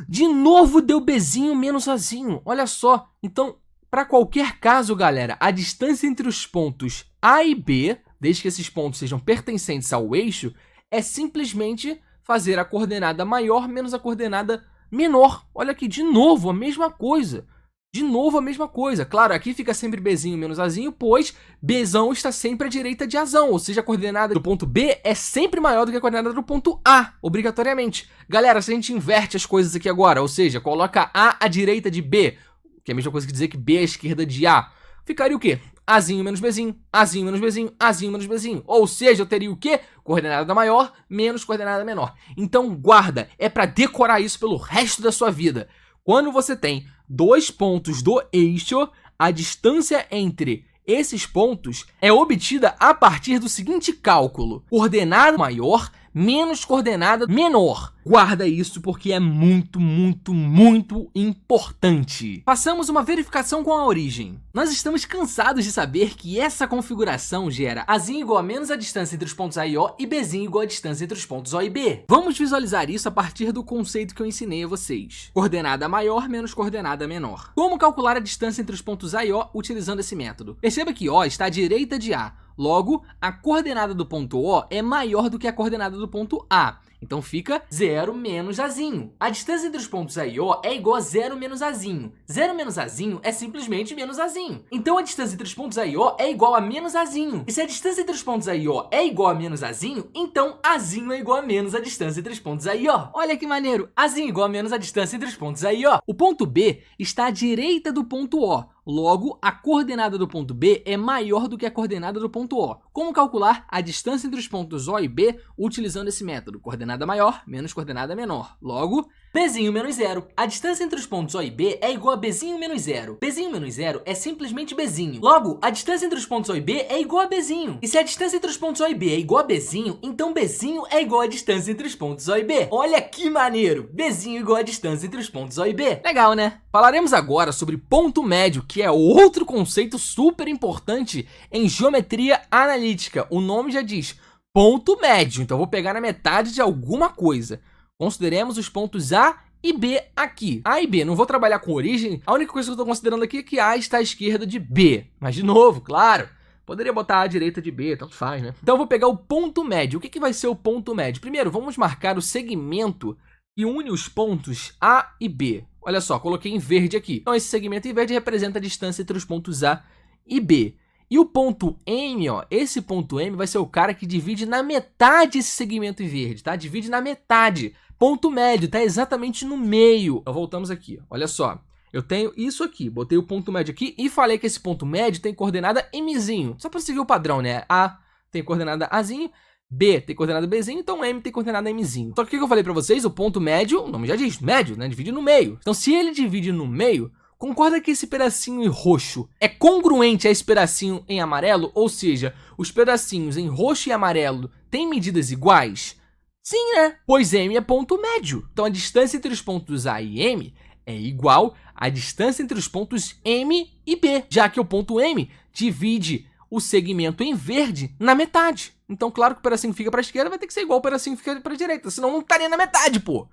De novo deu Bzinho menos Azinho. Olha só. Então, para qualquer caso, galera, a distância entre os pontos A e B, desde que esses pontos sejam pertencentes ao eixo, é simplesmente fazer a coordenada maior menos a coordenada menor. Olha aqui, de novo, a mesma coisa. De novo a mesma coisa. Claro, aqui fica sempre Bzinho menos Azinho, pois Bzão está sempre à direita de Azão. Ou seja, a coordenada do ponto B é sempre maior do que a coordenada do ponto A, obrigatoriamente. Galera, se a gente inverte as coisas aqui agora, ou seja, coloca A à direita de B, que é a mesma coisa que dizer que B é à esquerda de A, ficaria o quê? Azinho menos Bzinho, Azinho menos Bzinho, Azinho menos Bzinho. Ou seja, eu teria o quê? Coordenada maior menos coordenada menor. Então, guarda, é para decorar isso pelo resto da sua vida. Quando você tem dois pontos do eixo, a distância entre esses pontos é obtida a partir do seguinte cálculo: coordenada maior menos coordenada menor. Guarda isso porque é muito, muito, muito importante. Passamos uma verificação com a origem. Nós estamos cansados de saber que essa configuração gera Azinho igual a menos a distância entre os pontos A e O e Bzinho igual a distância entre os pontos O e B. Vamos visualizar isso a partir do conceito que eu ensinei a vocês. Coordenada maior menos coordenada menor. Como calcular a distância entre os pontos A e O utilizando esse método? Perceba que O está à direita de A. Logo, a coordenada do ponto O é maior do que a coordenada do ponto A. Então fica 0 menos Azinho. A distância entre os pontos A e O é igual a 0 menos Azinho. 0 menos Azinho é simplesmente menos Azinho. Então a distância entre os pontos A e O é igual a menos Azinho. E se a distância entre os pontos A e O é igual a menos Azinho, então Azinho é igual a menos a distância entre os pontos A e O. Olha que maneiro! Azinho igual a menos a distância entre os pontos A e O. O ponto B está à direita do ponto O. Logo, a coordenada do ponto B é maior do que a coordenada do ponto O. Como calcular a distância entre os pontos O e B utilizando esse método? Coordenada maior menos coordenada menor. Logo, Bzinho menos 0. A distância entre os pontos O e B é igual a Bzinho menos 0. Bzinho menos 0 é simplesmente Bzinho. Logo, a distância entre os pontos O e B é igual a Bzinho. E se a distância entre os pontos O e B é igual a Bzinho, então Bzinho é igual a distância entre os pontos O e B. Olha que maneiro! Bzinho igual a distância entre os pontos O e B. Legal, né? Falaremos agora sobre ponto médio, que é outro conceito super importante em geometria analítica. O nome já diz ponto médio, então eu vou pegar na metade de alguma coisa. Consideremos os pontos A e B aqui. A e B, não vou trabalhar com origem, a única coisa que eu estou considerando aqui é que A está à esquerda de B. Mas de novo, claro, poderia botar A à direita de B, tanto faz, né? Então eu vou pegar o ponto médio. O que vai ser o ponto médio? Primeiro, vamos marcar o segmento que une os pontos A e B. Olha só, coloquei em verde aqui. Então esse segmento em verde representa a distância entre os pontos A e B. E o ponto M, ó, esse ponto M vai ser o cara que divide na metade esse segmento em verde, tá? Divide na metade. Ponto médio, tá exatamente no meio. Então voltamos aqui, olha só. Eu tenho isso aqui, botei o ponto médio aqui e falei que esse ponto médio tem coordenada Mzinho. Só para seguir o padrão, né? A tem coordenada Azinho, B tem coordenada Bzinho, então M tem coordenada Mzinho. Só que o que eu falei para vocês? O ponto médio, o nome já diz, médio, né? Divide no meio. Então se ele divide no meio, concorda que esse pedacinho em roxo é congruente a esse pedacinho em amarelo? Ou seja, os pedacinhos em roxo e amarelo têm medidas iguais? Sim, né? Pois M é ponto médio. Então a distância entre os pontos A e M é igual à distância entre os pontos M e B, já que o ponto M divide o segmento em verde na metade. Então, claro que o pedacinho que fica para a esquerda vai ter que ser igual ao pedacinho que fica para a direita, senão não estaria na metade, pô.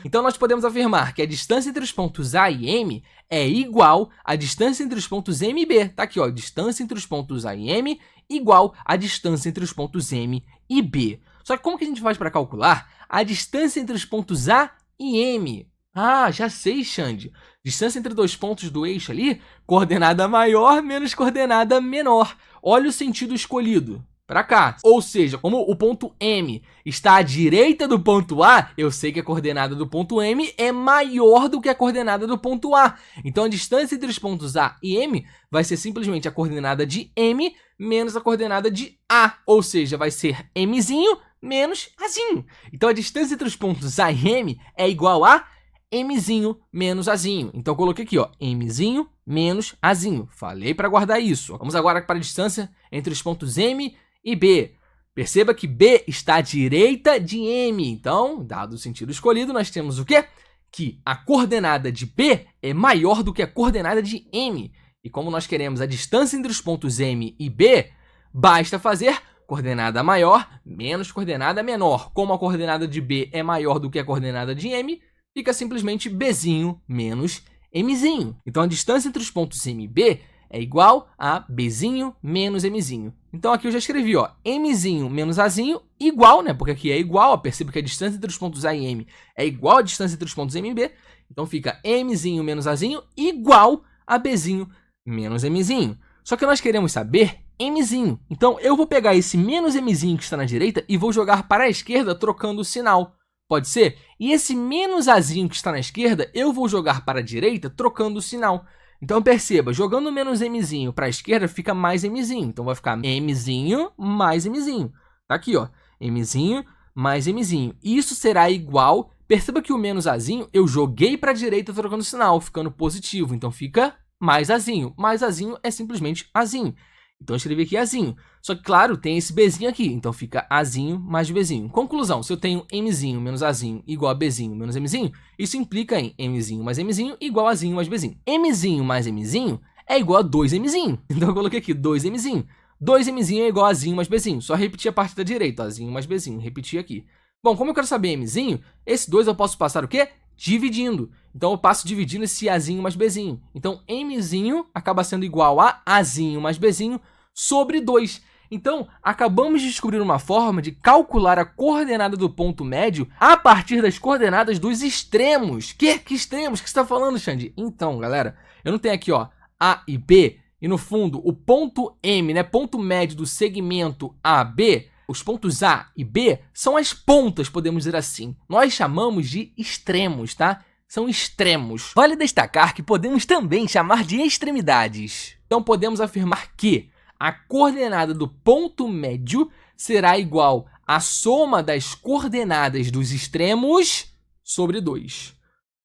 Então nós podemos afirmar que a distância entre os pontos A e M é igual à distância entre os pontos M e B. Tá aqui, ó, distância entre os pontos A e M igual à distância entre os pontos M e B. Só que como que a gente faz para calcular a distância entre os pontos A e M? Ah, já sei, Xande. Distância entre dois pontos do eixo ali, coordenada maior menos coordenada menor. Olha o sentido escolhido. Para cá. Ou seja, como o ponto M está à direita do ponto A, eu sei que a coordenada do ponto M é maior do que a coordenada do ponto A. Então a distância entre os pontos A e M vai ser simplesmente a coordenada de M menos a coordenada de A. Ou seja, vai ser Mzinho menos Azinho. Então a distância entre os pontos A e M é igual a Mzinho menos Azinho. Então eu coloquei aqui, ó, Mzinho menos Azinho. Falei para guardar isso. Vamos agora para a distância entre os pontos M e B. Perceba que B está à direita de M. Então, dado o sentido escolhido, nós temos o quê? Que a coordenada de B é maior do que a coordenada de M. E como nós queremos a distância entre os pontos M e B, basta fazer coordenada maior menos coordenada menor. Como a coordenada de B é maior do que a coordenada de M, fica simplesmente Bzinho menos Mzinho. Então a distância entre os pontos M e B é igual a Bzinho menos Mzinho. Então aqui eu já escrevi, ó, Mzinho menos Azinho igual, né? Porque aqui é igual, ó, perceba que a distância entre os pontos A e M é igual à distância entre os pontos M e B. Então fica Mzinho menos Azinho igual a Bzinho menos Mzinho. Só que nós queremos saber Mzinho. Então eu vou pegar esse menos Mzinho que está na direita e vou jogar para a esquerda trocando o sinal. Pode ser? E esse menos Azinho que está na esquerda, eu vou jogar para a direita trocando o sinal. Então perceba, jogando menos Mzinho para a esquerda fica mais Mzinho. Então vai ficar Mzinho mais Mzinho. Tá aqui, ó, Mzinho mais Mzinho. Isso será igual, perceba que o menos Azinho eu joguei para a direita trocando o sinal, ficando positivo. Então fica mais Azinho. Mais Azinho é simplesmente Azinho. Então eu escrevi aqui Azinho. Só que, claro, tem esse Bzinho aqui. Então fica Azinho mais Bzinho. Conclusão, se eu tenho Mzinho menos Azinho igual a Bzinho menos Mzinho, isso implica em Mzinho mais Mzinho igual a Azinho mais Bzinho. Mzinho mais Mzinho é igual a 2Mzinho. Então eu coloquei aqui 2Mzinho. 2Mzinho é igual a Azinho mais Bzinho. Só repetir a parte da direita, Azinho mais Bzinho. Repetir aqui. Bom, como eu quero saber Mzinho, esse 2 eu posso passar o quê? Dividindo. Então eu passo dividindo esse Azinho mais Bzinho. Então Mzinho acaba sendo igual a Azinho mais Bzinho sobre 2. Então, acabamos de descobrir uma forma de calcular a coordenada do ponto médio a partir das coordenadas dos extremos. Que extremos? O que você está falando, Xande? Então, galera, eu não tenho aqui, ó, A e B, e no fundo, o ponto M, né, ponto médio do segmento AB, os pontos A e B são as pontas, podemos dizer assim. Nós chamamos de extremos, tá? São extremos. Vale destacar que podemos também chamar de extremidades. Então, podemos afirmar que a coordenada do ponto médio será igual à soma das coordenadas dos extremos sobre 2.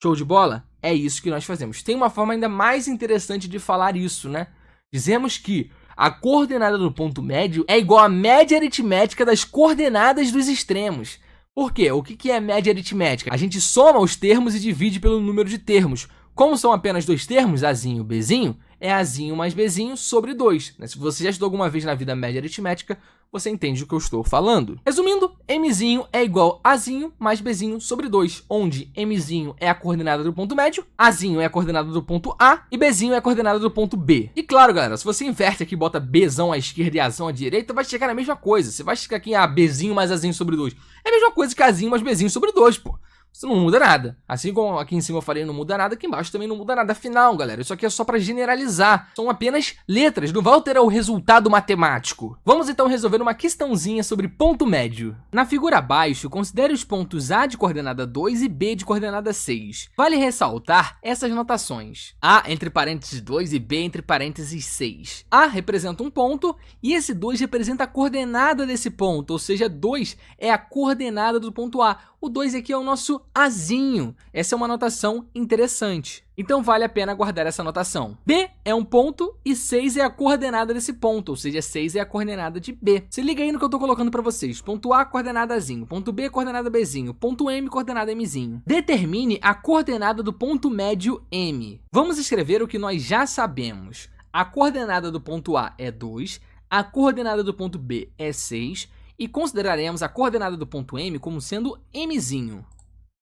Show de bola? É isso que nós fazemos. Tem uma forma ainda mais interessante de falar isso, né? Dizemos que a coordenada do ponto médio é igual à média aritmética das coordenadas dos extremos. Por quê? O que é média aritmética? A gente soma os termos e divide pelo número de termos. Como são apenas 2 termos, Azinho e Bzinho, é Azinho mais Bzinho sobre 2. Se você já estudou alguma vez na vida média aritmética, você entende o que eu estou falando. Resumindo, Mzinho é igual a Azinho mais Bzinho sobre 2, onde Mzinho é a coordenada do ponto médio, Azinho é a coordenada do ponto A e Bzinho é a coordenada do ponto B. E claro, galera, se você inverte aqui e bota Bzão à esquerda e Azão à direita, vai chegar na mesma coisa. Você vai chegar aqui em Bzinho mais Azinho sobre 2. É a mesma coisa que Azinho mais Bzinho sobre 2, pô. Isso não muda nada. Assim como aqui em cima eu falei não muda nada, aqui embaixo também não muda nada. Afinal, galera, isso aqui é só para generalizar. São apenas letras, não vai alterar o resultado matemático. Vamos então resolver uma questãozinha sobre ponto médio. Na figura abaixo, considere os pontos A de coordenada 2 e B de coordenada 6. Vale ressaltar essas notações. A entre parênteses 2 e B entre parênteses 6. A representa um ponto e esse 2 representa a coordenada desse ponto, ou seja, 2 é a coordenada do ponto A. O 2 aqui é o nosso Azinho. Essa é uma notação interessante. Então vale a pena guardar essa notação. B é um ponto e 6 é a coordenada desse ponto, ou seja, 6 é a coordenada de B. Se liga aí no que eu estou colocando para vocês. Ponto A, coordenada Azinho. Ponto B, coordenada Bzinho. Ponto M, coordenada Mzinho. Determine a coordenada do ponto médio M. Vamos escrever o que nós já sabemos. A coordenada do ponto A é 2, a coordenada do ponto B é 6, e consideraremos a coordenada do ponto M como sendo Mzinho.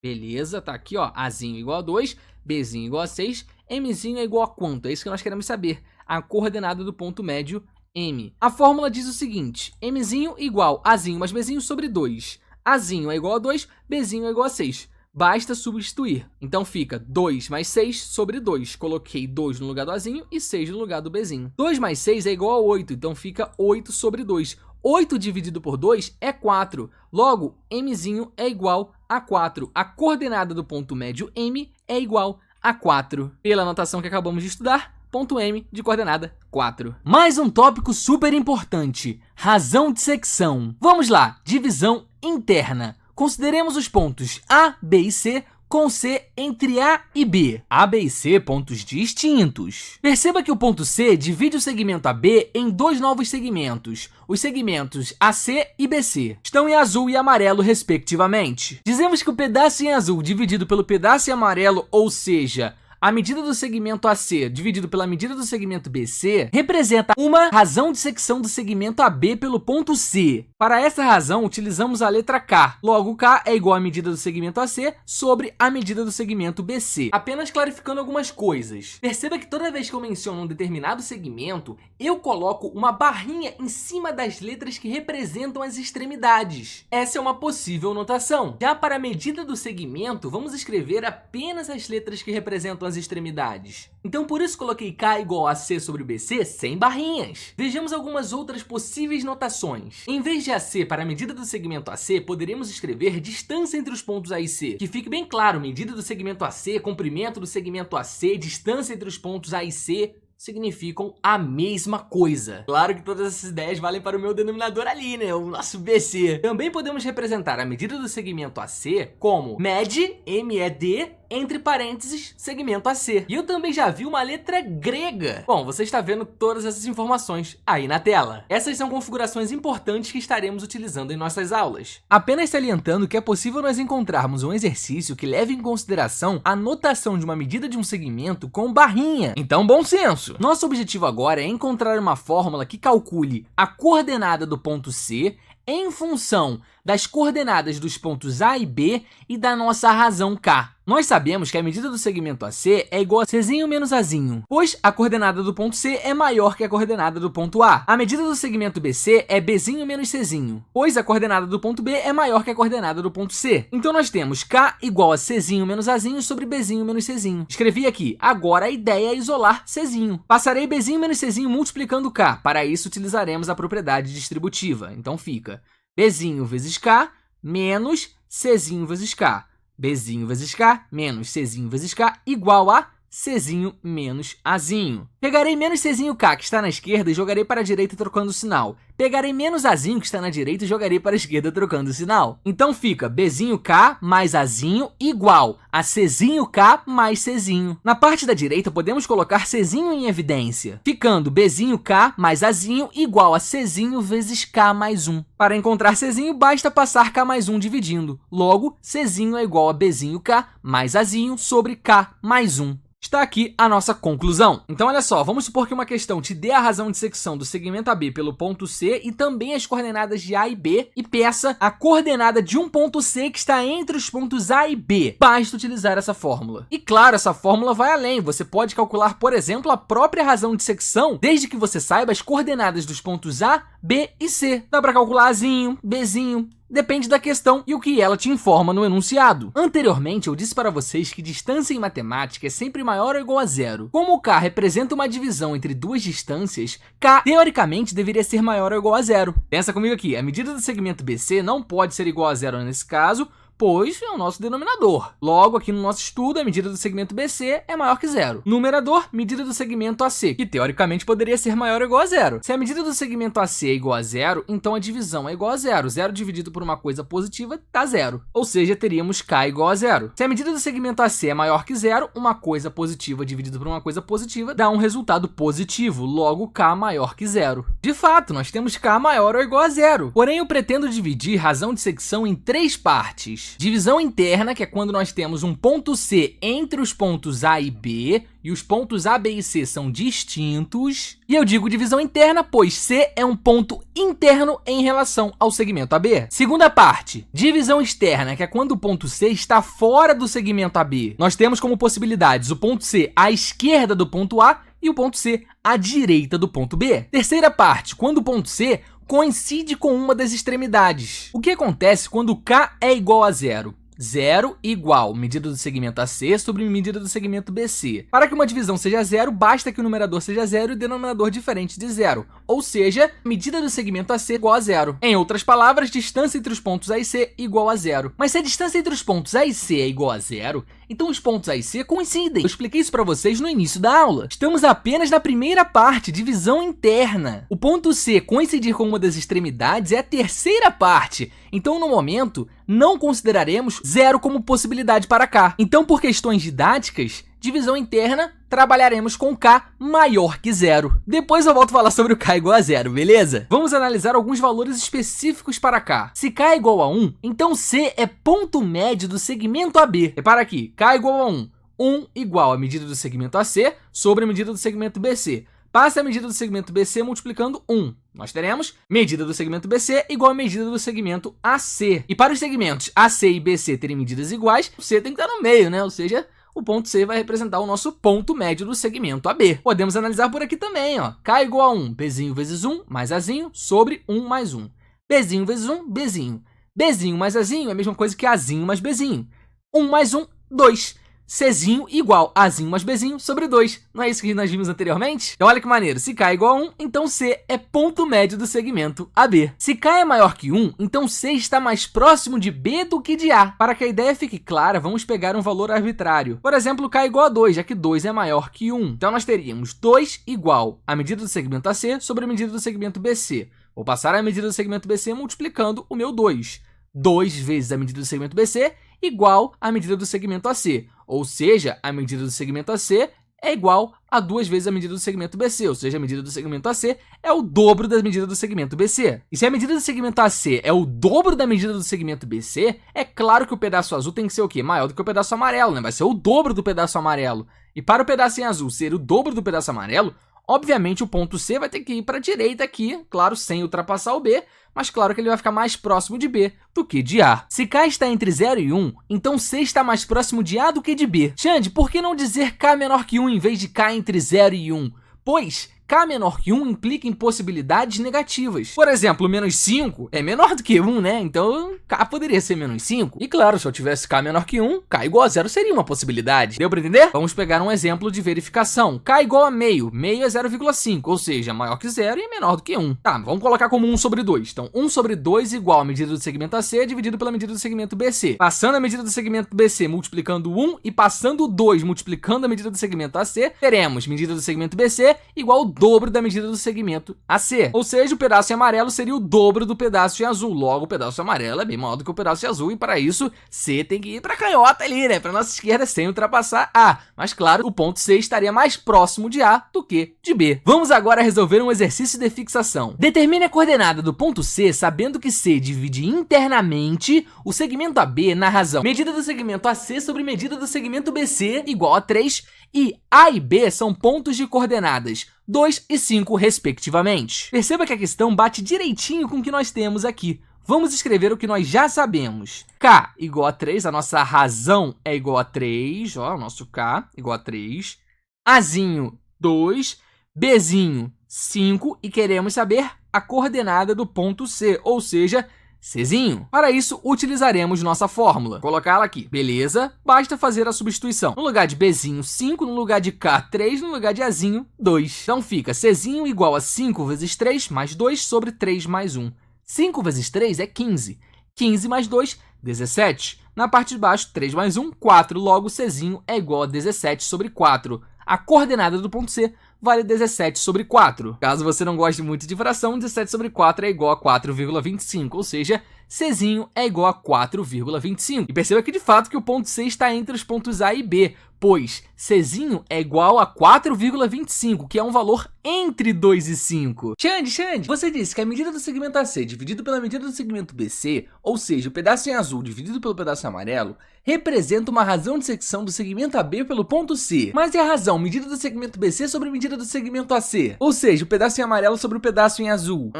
Beleza, tá aqui, ó, Azinho igual a 2, Bzinho igual a 6, Mzinho é igual a quanto? É isso que nós queremos saber, a coordenada do ponto médio M. A fórmula diz o seguinte, Mzinho igual a Azinho mais Bzinho sobre 2. Azinho é igual a 2, Bzinho é igual a 6. Basta substituir. Então fica 2 mais 6 sobre 2. Coloquei 2 no lugar do Azinho e 6 no lugar do Bzinho. 2 mais 6 é igual a 8, então fica 8 sobre 2. 8 dividido por 2 é 4. Logo, Mzinho é igual a 4. A coordenada do ponto médio M é igual a 4. Pela notação que acabamos de estudar, ponto M de coordenada 4. Mais um tópico super importante, razão de secção. Vamos lá, divisão interna. Consideremos os pontos A, B e C com C entre A e B. A, B e C, pontos distintos. Perceba que o ponto C divide o segmento AB em 2 novos segmentos. Os segmentos AC e BC estão em azul e amarelo, respectivamente. Dizemos que o pedaço em azul dividido pelo pedaço em amarelo, ou seja, a medida do segmento AC dividido pela medida do segmento BC representa uma razão de secção do segmento AB pelo ponto C. Para essa razão, utilizamos a letra K. Logo, K é igual à medida do segmento AC sobre a medida do segmento BC. Apenas clarificando algumas coisas. Perceba que toda vez que eu menciono um determinado segmento, eu coloco uma barrinha em cima das letras que representam as extremidades. Essa é uma possível notação. Já para a medida do segmento, vamos escrever apenas as letras que representam as extremidades. Então por isso coloquei K igual a C sobre BC sem barrinhas. Vejamos algumas outras possíveis notações. Em vez de AC para a medida do segmento AC, poderíamos escrever distância entre os pontos A e C. Que fique bem claro, medida do segmento AC, comprimento do segmento AC, distância entre os pontos A e C significam a mesma coisa. Claro que todas essas ideias valem para o meu denominador ali, né? O nosso BC. Também podemos representar a medida do segmento AC como MED, MED, entre parênteses, segmento AC. E eu também já vi uma letra grega. Bom, você está vendo todas essas informações aí na tela. Essas são configurações importantes que estaremos utilizando em nossas aulas. Apenas salientando que é possível nós encontrarmos um exercício que leve em consideração a notação de uma medida de um segmento com barrinha. Então, bom senso! Nosso objetivo agora é encontrar uma fórmula que calcule a coordenada do ponto C em função das coordenadas dos pontos A e B e da nossa razão K. Nós sabemos que a medida do segmento AC é igual a Czinho menos Azinho, pois a coordenada do ponto C é maior que a coordenada do ponto A. A medida do segmento BC é Bzinho menos Czinho, pois a coordenada do ponto B é maior que a coordenada do ponto C. Então nós temos K igual a Czinho menos Azinho sobre Bzinho menos Czinho. Escrevi aqui, agora a ideia é isolar Czinho. Passarei Bzinho menos Czinho multiplicando K, para isso utilizaremos a propriedade distributiva. Então fica Bzinho vezes K menos Czinho vezes K. Bzinho vezes K menos Czinho vezes K igual a Czinho menos Azinho. Pegarei menos Czinho K, que está na esquerda, e jogarei para a direita trocando o sinal. Pegarei menos Azinho, que está na direita, e jogarei para a esquerda trocando o sinal. Então fica Bzinho K mais Azinho igual a Czinho K mais Czinho. Na parte da direita, podemos colocar Czinho em evidência, ficando Bzinho K mais Azinho igual a Czinho vezes K mais 1. Para encontrar Czinho, basta passar K mais 1 dividindo. Logo, Czinho é igual a Bzinho K mais Azinho sobre K mais 1. Está aqui a nossa conclusão. Então, olha só, vamos supor que uma questão te dê a razão de secção do segmento AB pelo ponto C e também as coordenadas de A e B e peça a coordenada de um ponto C que está entre os pontos A e B. Basta utilizar essa fórmula. E claro, essa fórmula vai além. Você pode calcular, por exemplo, a própria razão de secção, desde que você saiba as coordenadas dos pontos A, B e C. Dá para calcular Azinho, Bzinho. Depende da questão e o que ela te informa no enunciado. Anteriormente, eu disse para vocês que distância em matemática é sempre maior ou igual a zero. Como K representa uma divisão entre duas distâncias, K, teoricamente, deveria ser maior ou igual a zero. Pensa comigo aqui, a medida do segmento BC não pode ser igual a zero nesse caso, pois é o nosso denominador. Logo, aqui no nosso estudo, a medida do segmento BC é maior que zero. Numerador, medida do segmento AC, que teoricamente poderia ser maior ou igual a zero. Se a medida do segmento AC é igual a zero, então a divisão é igual a zero. Zero dividido por uma coisa positiva dá zero. Ou seja, teríamos K igual a zero. Se a medida do segmento AC é maior que zero, uma coisa positiva dividida por uma coisa positiva dá um resultado positivo. Logo, K maior que zero. De fato, nós temos K maior ou igual a zero. Porém, eu pretendo dividir razão de secção em três partes. Divisão interna, que é quando nós temos um ponto C entre os pontos A e B, e os pontos A, B e C são distintos. E eu digo divisão interna, pois C é um ponto interno em relação ao segmento AB. Segunda parte, divisão externa, que é quando o ponto C está fora do segmento AB. Nós temos como possibilidades o ponto C à esquerda do ponto A e o ponto C à direita do ponto B. Terceira parte, quando o ponto C coincide com uma das extremidades. O que acontece quando K é igual a zero? Zero igual medida do segmento AC sobre medida do segmento BC. Para que uma divisão seja zero, basta que o numerador seja zero e o denominador diferente de zero. Ou seja, medida do segmento AC igual a zero. Em outras palavras, distância entre os pontos A e C igual a zero. Mas se a distância entre os pontos A e C é igual a zero, então os pontos A e C coincidem. Eu expliquei isso para vocês no início da aula. Estamos apenas na primeira parte, divisão interna. O ponto C coincidir com uma das extremidades é a terceira parte. Então, no momento, não consideraremos zero como possibilidade para K. Então, por questões didáticas, divisão interna, trabalharemos com K maior que zero. Depois eu volto a falar sobre o K igual a zero, beleza? Vamos analisar alguns valores específicos para K. Se K é igual a 1, então C é ponto médio do segmento AB. Repara aqui, K igual a 1. 1 igual a medida do segmento AC sobre a medida do segmento BC. Passe a medida do segmento BC multiplicando 1. Nós teremos medida do segmento BC igual a medida do segmento AC. E para os segmentos AC e BC terem medidas iguais, o C tem que estar no meio, né? Ou seja, o ponto C vai representar o nosso ponto médio do segmento AB. Podemos analisar por aqui também, ó. K igual a 1, Bzinho vezes 1 mais Azinho sobre 1 mais 1. Bzinho vezes 1, Bzinho. Bzinho mais Azinho é a mesma coisa que Azinho mais Bzinho. 1 mais 1, 2. Czinho igual a Azinho mais Bzinho sobre 2. Não é isso que nós vimos anteriormente? Então olha que maneiro, se K é igual a 1, então C é ponto médio do segmento AB. Se K é maior que 1, então C está mais próximo de B do que de A. Para que a ideia fique clara, vamos pegar um valor arbitrário. Por exemplo, K é igual a 2, já que 2 é maior que 1. Então nós teríamos 2 igual a medida do segmento AC sobre a medida do segmento BC. Vou passar a medida do segmento BC multiplicando o meu 2. 2 vezes a medida do segmento BC igual a medida do segmento AC. Ou seja, a medida do segmento AC é igual a 2 vezes a medida do segmento BC, ou seja, a medida do segmento AC é o dobro da medida do segmento BC. E se a medida do segmento AC é o dobro da medida do segmento BC, é claro que o pedaço azul tem que ser o quê? Maior do que o pedaço amarelo, né? Vai ser o dobro do pedaço amarelo. E para o pedaço em azul ser o dobro do pedaço amarelo, obviamente o ponto C vai ter que ir para a direita aqui, claro, sem ultrapassar o B, mas claro que ele vai ficar mais próximo de B do que de A. Se K está entre 0 e 1, então C está mais próximo de A do que de B. Xande, por que não dizer K menor que 1 em vez de K entre 0 e 1? Pois K menor que 1 implica em possibilidades negativas. Por exemplo, menos 5 é menor do que 1, né? Então, K poderia ser menos 5. E claro, se eu tivesse K menor que 1, K igual a 0 seria uma possibilidade. Deu para entender? Vamos pegar um exemplo de verificação. K igual a meio. Meio é 0,5, ou seja, maior que 0 e menor do que 1. Tá, vamos colocar como 1 sobre 2. Então, 1 sobre 2 igual a medida do segmento AC dividido pela medida do segmento BC. Passando a medida do segmento BC multiplicando 1 e passando o 2 multiplicando a medida do segmento AC, teremos medida do segmento BC igual ao dobro da medida do segmento AC. Ou seja, o pedaço em amarelo seria o dobro do pedaço em azul. Logo, o pedaço amarelo é bem maior do que o pedaço em azul e para isso, C tem que ir para a canhota ali, né? Para nossa esquerda sem ultrapassar A. Mas claro, o ponto C estaria mais próximo de A do que de B. Vamos agora resolver um exercício de fixação. Determine a coordenada do ponto C sabendo que C divide internamente o segmento AB na razão medida do segmento AC sobre medida do segmento BC igual a 3 e A e B são pontos de coordenadas 2 e 5, respectivamente. Perceba que a questão bate direitinho com o que nós temos aqui. Vamos escrever o que nós já sabemos. K igual a 3, a nossa razão é igual a 3, ó, o nosso K igual a 3. Azinho, 2. Bzinho, 5. E queremos saber a coordenada do ponto C, ou seja, Czinho. Para isso, utilizaremos nossa fórmula. Colocá-la aqui. Beleza? Basta fazer a substituição. No lugar de Bzinho, 5. No lugar de K, 3. No lugar de Azinho, 2. Então fica Czinho igual a 5 vezes 3 mais 2 sobre 3 mais 1. 5 vezes 3 é 15. 15 mais 2, 17. Na parte de baixo, 3 mais 1, 4. Logo, Czinho é igual a 17 sobre 4. A coordenada do ponto C vale 17 sobre 4. Caso você não goste muito de fração, 17 sobre 4 é igual a 4,25, ou seja, Czinho é igual a 4,25. E perceba que de fato que o ponto C está entre os pontos A e B, pois Czinho é igual a 4,25, que é um valor entre 2 e 5. Xande, você disse que a medida do segmento AC dividido pela medida do segmento BC, ou seja, o pedaço em azul dividido pelo pedaço amarelo, representa uma razão de secção do segmento AB pelo ponto C. Mas e a razão, medida do segmento BC sobre medida do segmento AC? Ou seja, o pedaço em amarelo sobre o pedaço em azul.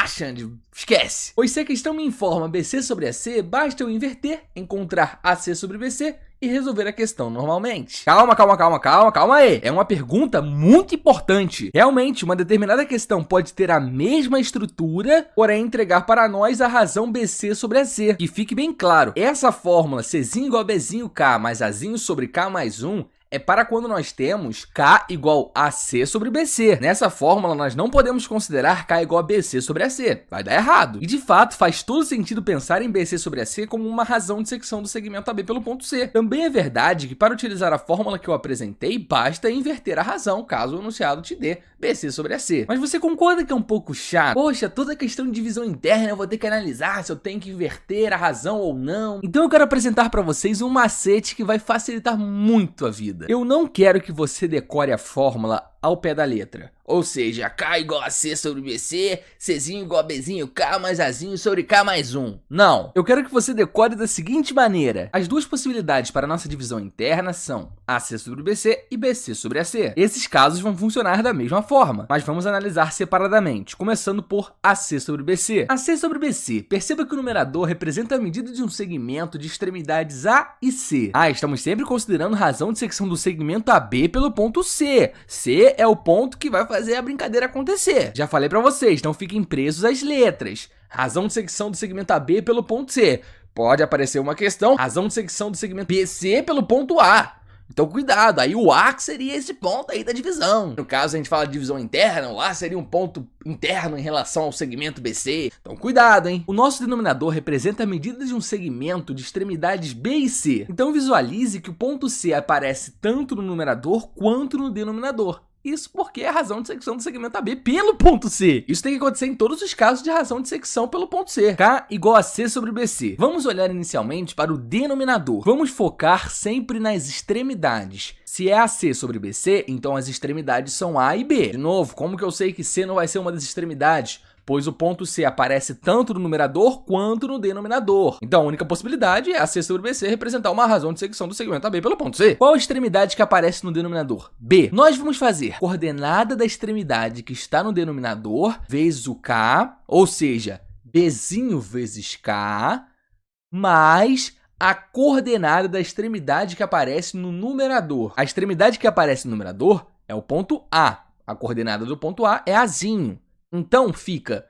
Xande, esquece. Pois se a questão me informa BC sobre AC, basta eu inverter, encontrar AC sobre BC e resolver a questão normalmente. Calma aí. É uma pergunta muito importante. Realmente, uma determinada questão pode ter a mesma estrutura, porém entregar para nós a razão BC sobre AC. Que fique bem claro, essa fórmula Czinho igual a Bzinho K mais Azinho sobre K mais 1 é para quando nós temos K igual a AC sobre BC. Nessa fórmula, nós não podemos considerar K igual a BC sobre AC. Vai dar errado. E, de fato, faz todo sentido pensar em BC sobre AC como uma razão de secção do segmento AB pelo ponto C. Também é verdade que, para utilizar a fórmula que eu apresentei, basta inverter a razão, caso o enunciado te dê BC sobre AC. Mas você concorda que é um pouco chato? Poxa, toda questão de divisão interna eu vou ter que analisar se eu tenho que inverter a razão ou não. Então eu quero apresentar para vocês um macete que vai facilitar muito a vida. Eu não quero que você decore a fórmula ao pé da letra. Ou seja, K igual a C sobre BC, Czinho igual a Bzinho K mais Azinho sobre K mais 1. Não. Eu quero que você decore da seguinte maneira. As duas possibilidades para a nossa divisão interna são AC sobre BC e BC sobre AC. Esses casos vão funcionar da mesma forma, mas vamos analisar separadamente, começando por AC sobre BC. AC sobre BC. Perceba que o numerador representa a medida de um segmento de extremidades A e C. Estamos sempre considerando razão de secção do segmento AB pelo ponto C. C é o ponto que vai fazer a brincadeira acontecer. Já falei pra vocês, não fiquem presos às letras. Razão de secção do segmento AB pelo ponto C. Pode aparecer uma questão, razão de secção do segmento BC pelo ponto A. Então cuidado, aí o A seria esse ponto aí da divisão. No caso, a gente fala de divisão interna, o A seria um ponto interno em relação ao segmento BC. Então cuidado, hein? O nosso denominador representa a medida de um segmento de extremidades B e C. Então visualize que o ponto C aparece tanto no numerador quanto no denominador. Isso porque é a razão de secção do segmento AB pelo ponto C. Isso tem que acontecer em todos os casos de razão de secção pelo ponto C. K igual a C sobre BC. Vamos olhar inicialmente para o denominador. Vamos focar sempre nas extremidades. Se é AC sobre BC, então as extremidades são A e B. De novo, como que eu sei que C não vai ser uma das extremidades? Pois o ponto C aparece tanto no numerador quanto no denominador. Então a única possibilidade é AC sobre BC representar uma razão de secção do segmento AB pelo ponto C. Qual a extremidade que aparece no denominador? B. Nós vamos fazer coordenada da extremidade que está no denominador vezes o K, ou seja, Bzinho vezes K, mais a coordenada da extremidade que aparece no numerador. A extremidade que aparece no numerador é o ponto A. A coordenada do ponto A é Azinho. Então fica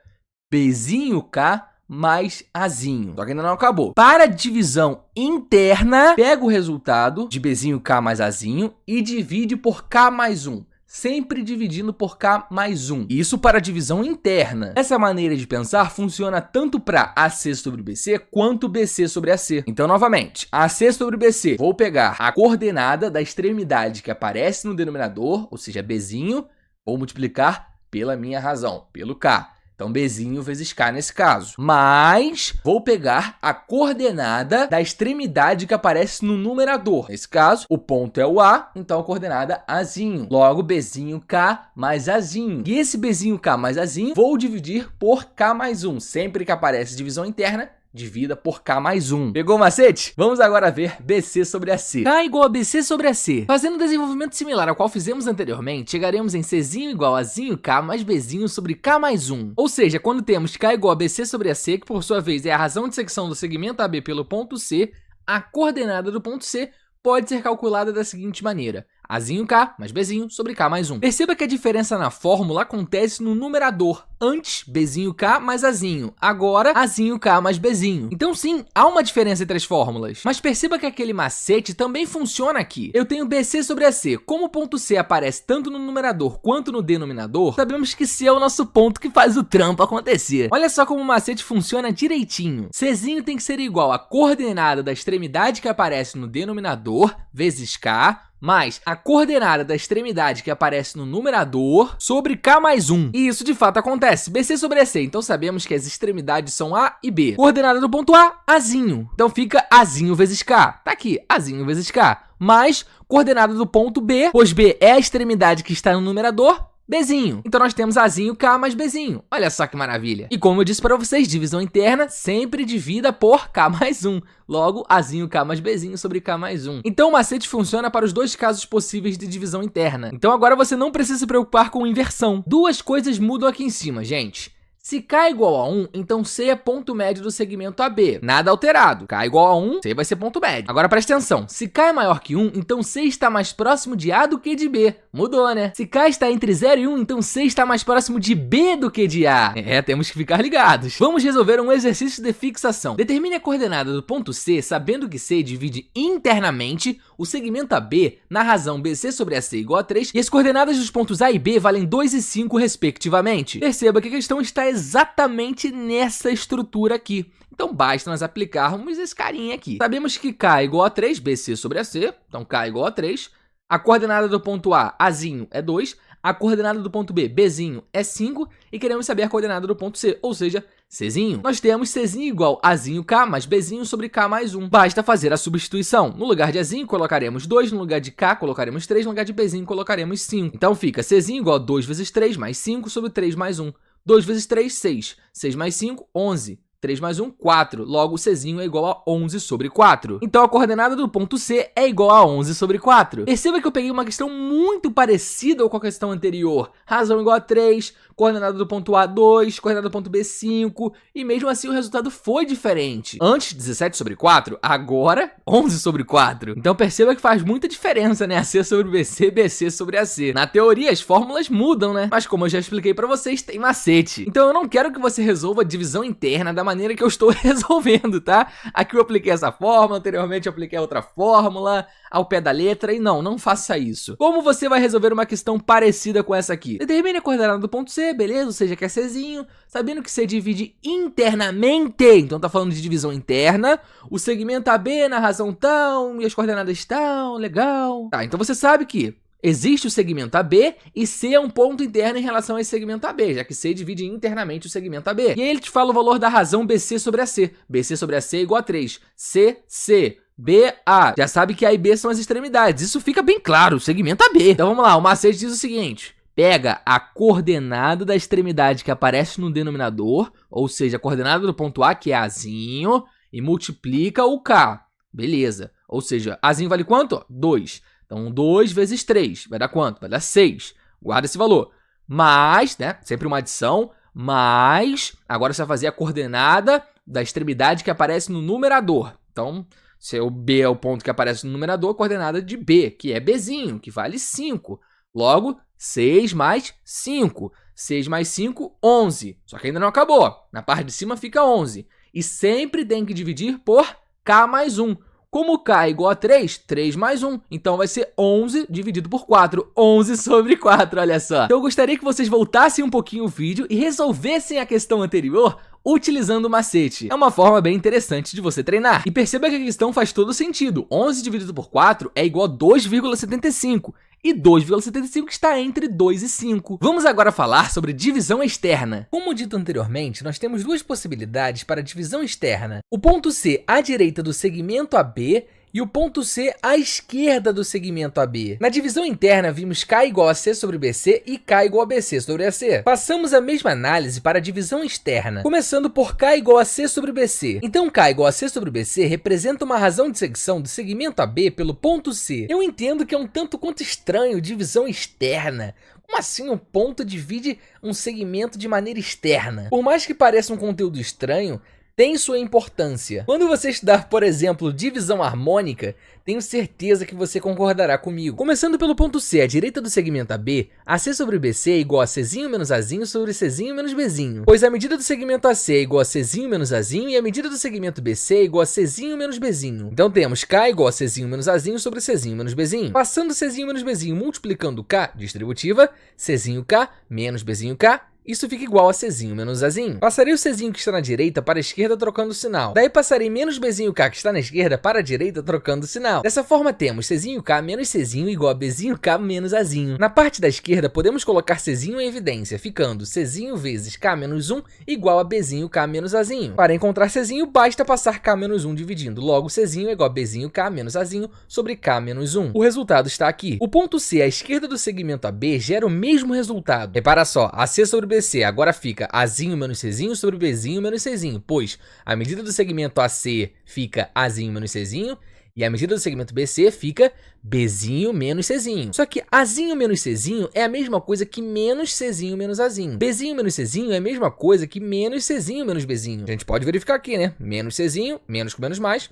Bzinho K mais Azinho. Só que ainda não acabou. Para a divisão interna, pega o resultado de Bzinho K mais Azinho e divide por K mais 1. Sempre dividindo por K mais 1. Isso para a divisão interna. Essa maneira de pensar funciona tanto para AC sobre BC quanto BC sobre AC. Então, novamente, AC sobre BC, vou pegar a coordenada da extremidade que aparece no denominador, ou seja, Bzinho, vou multiplicar pela minha razão, pelo K. Então, Bzinho vezes K nesse caso. Mas vou pegar a coordenada da extremidade que aparece no numerador. Nesse caso, o ponto é o A, então a coordenada Azinho. Logo, Bzinho K mais Azinho. E esse Bzinho K mais Azinho, vou dividir por K mais 1. Sempre que aparece divisão interna, divida por K mais 1. Pegou o macete? Vamos agora ver BC sobre AC. K igual a BC sobre AC. Fazendo um desenvolvimento similar ao qual fizemos anteriormente, chegaremos em Czinho igual a Zinho K mais Bzinho sobre K mais 1. Ou seja, quando temos K igual a BC sobre AC, que por sua vez é a razão de secção do segmento AB pelo ponto C, a coordenada do ponto C pode ser calculada da seguinte maneira: Azinho K mais Bzinho sobre K mais 1. Perceba que a diferença na fórmula acontece no numerador. Antes, Bzinho K mais Azinho. Agora, Azinho K mais Bzinho. Então sim, há uma diferença entre as fórmulas. Mas perceba que aquele macete também funciona aqui. Eu tenho BC sobre AC. Como o ponto C aparece tanto no numerador quanto no denominador, sabemos que C é o nosso ponto que faz o trampo acontecer. Olha só como o macete funciona direitinho. Czinho tem que ser igual à coordenada da extremidade que aparece no denominador vezes K, mais a coordenada da extremidade que aparece no numerador sobre K mais 1. E isso de fato acontece. BC sobre AC. Então sabemos que as extremidades são A e B. Coordenada do ponto A, Azinho. Então fica Azinho vezes K. Tá aqui, Azinho vezes K. Mais coordenada do ponto B, pois B é a extremidade que está no numerador, Bzinho. Então nós temos Azinho K mais Bzinho. Olha só que maravilha. E como eu disse para vocês, divisão interna sempre divida por K mais 1. Logo, Azinho K mais Bzinho sobre K mais 1. Então o macete funciona para os dois casos possíveis de divisão interna. Então agora você não precisa se preocupar com inversão. Duas coisas mudam aqui em cima, gente. Se K é igual a 1, então C é ponto médio do segmento AB. Nada alterado. K é igual a 1, C vai ser ponto médio. Agora presta atenção. Se K é maior que 1, então C está mais próximo de A do que de B. Mudou, né? Se K está entre 0 e 1, então C está mais próximo de B do que de A. Temos que ficar ligados. Vamos resolver um exercício de fixação. Determine a coordenada do ponto C, sabendo que C divide internamente o segmento AB na razão BC sobre AC igual a 3, e as coordenadas dos pontos A e B valem 2 e 5 respectivamente. Perceba que a questão está exatamente nessa estrutura aqui. Então basta nós aplicarmos esse carinha aqui. Sabemos que K é igual a 3, BC sobre AC, então K é igual a 3. A coordenada do ponto A, Azinho, é 2. A coordenada do ponto B, Bzinho, é 5. E queremos saber a coordenada do ponto C, ou seja, Czinho. Nós temos Czinho igual a Azinho K mais Bzinho sobre K mais 1. Basta fazer a substituição. No lugar de Azinho, colocaremos 2. No lugar de K, colocaremos 3. No lugar de Bzinho, colocaremos 5. Então fica Czinho igual a 2 vezes 3 mais 5 sobre 3 mais 1. 2 vezes 3, 6. 6 mais 5, 11. 3 mais 1, 4. Logo, o Czinho é igual a 11 sobre 4. Então, a coordenada do ponto C é igual a 11 sobre 4. Perceba que eu peguei uma questão muito parecida com a questão anterior. Razão igual a 3, coordenada do ponto A, 2, coordenada do ponto B, 5. E mesmo assim, o resultado foi diferente. Antes, 17 sobre 4. Agora, 11 sobre 4. Então, perceba que faz muita diferença, né? AC sobre BC, BC sobre AC. Na teoria, as fórmulas mudam, né? Mas como eu já expliquei pra vocês, tem macete. Então, eu não quero que você resolva a divisão interna da maneira que eu estou resolvendo, tá? Aqui eu apliquei essa fórmula, anteriormente eu apliquei outra fórmula, ao pé da letra, e não faça isso. Como você vai resolver uma questão parecida com essa aqui? Determine a coordenada do ponto C, beleza, ou seja, que é Czinho, sabendo que C divide internamente, então tá falando de divisão interna, o segmento AB na razão tão, e as coordenadas tão, legal. Tá, então você sabe que existe o segmento AB e C é um ponto interno em relação a esse segmento AB, já que C divide internamente o segmento AB. E aí ele te fala o valor da razão BC sobre AC. BC sobre AC é igual a 3. CC. BA. Já sabe que A e B são as extremidades. Isso fica bem claro, o segmento AB. Então vamos lá, o macete diz o seguinte. Pega a coordenada da extremidade que aparece no denominador, ou seja, a coordenada do ponto A, que é Azinho, e multiplica o K. Beleza. Ou seja, Azinho vale quanto? 2. Então 2 vezes 3 vai dar quanto? Vai dar 6. Guarda esse valor. Mais, né? Sempre uma adição. Mais, agora você vai fazer a coordenada da extremidade que aparece no numerador. Então, se o B é o ponto que aparece no numerador, a coordenada de B, que é Bzinho, que vale 5. Logo, 6 mais 5. 6 mais 5, 11. Só que ainda não acabou. Na parte de cima fica 11. E sempre tem que dividir por K mais 1. Como K é igual a 3, 3 mais 1. Então vai ser 11 dividido por 4. 11 sobre 4, olha só. Então eu gostaria que vocês voltassem um pouquinho o vídeo e resolvessem a questão anterior utilizando o macete. É uma forma bem interessante de você treinar. E perceba que a questão faz todo sentido. 11 dividido por 4 é igual a 2,75. E 2,75 está entre 2 e 5. Vamos agora falar sobre divisão externa. Como dito anteriormente, nós temos duas possibilidades para divisão externa. O ponto C à direita do segmento AB e o ponto C à esquerda do segmento AB. Na divisão interna, vimos K igual a C sobre BC e K igual a BC sobre AC. Passamos a mesma análise para a divisão externa, começando por K igual a C sobre BC. Então, K igual a C sobre BC representa uma razão de secção do segmento AB pelo ponto C. Eu entendo que é um tanto quanto estranho divisão externa. Como assim um ponto divide um segmento de maneira externa? Por mais que pareça um conteúdo estranho, tem sua importância. Quando você estudar, por exemplo, divisão harmônica, tenho certeza que você concordará comigo. Começando pelo ponto C, à direita do segmento AB, AC sobre BC é igual a Czinho menos Azinho sobre Czinho menos Bzinho, pois a medida do segmento AC é igual a Czinho menos Azinho e a medida do segmento BC é igual a Czinho menos Bzinho. Então temos K igual a Czinho menos Azinho sobre Czinho menos Bzinho. Passando Czinho menos Bzinho multiplicando K, distributiva, Czinho K menos Bzinho K, isso fica igual a Czinho menos Azinho. Passarei o Czinho que está na direita para a esquerda trocando o sinal. Daí passarei menos Bzinho K que está na esquerda para a direita trocando o sinal. Dessa forma temos Czinho K menos Czinho igual a Bzinho K menos Azinho. Na parte da esquerda podemos colocar Czinho em evidência, ficando Czinho vezes K menos 1 igual a Bzinho K menos Azinho. Para encontrar Czinho basta passar K menos 1 dividindo. Logo Czinho é igual a Bzinho K menos Azinho sobre K menos 1. O resultado está aqui. O ponto C à esquerda do segmento AB gera o mesmo resultado. Repara só, AC sobre BC agora fica Azinho menos Czinho sobre Bzinho menos Czinho, pois a medida do segmento AC fica Azinho menos Czinho e a medida do segmento BC fica Bzinho menos Czinho. Só que Azinho menos Czinho é a mesma coisa que menos Czinho menos Azinho. Bzinho menos Czinho é a mesma coisa que menos Czinho menos Bzinho. A gente pode verificar aqui, né? Menos Czinho, menos com menos mais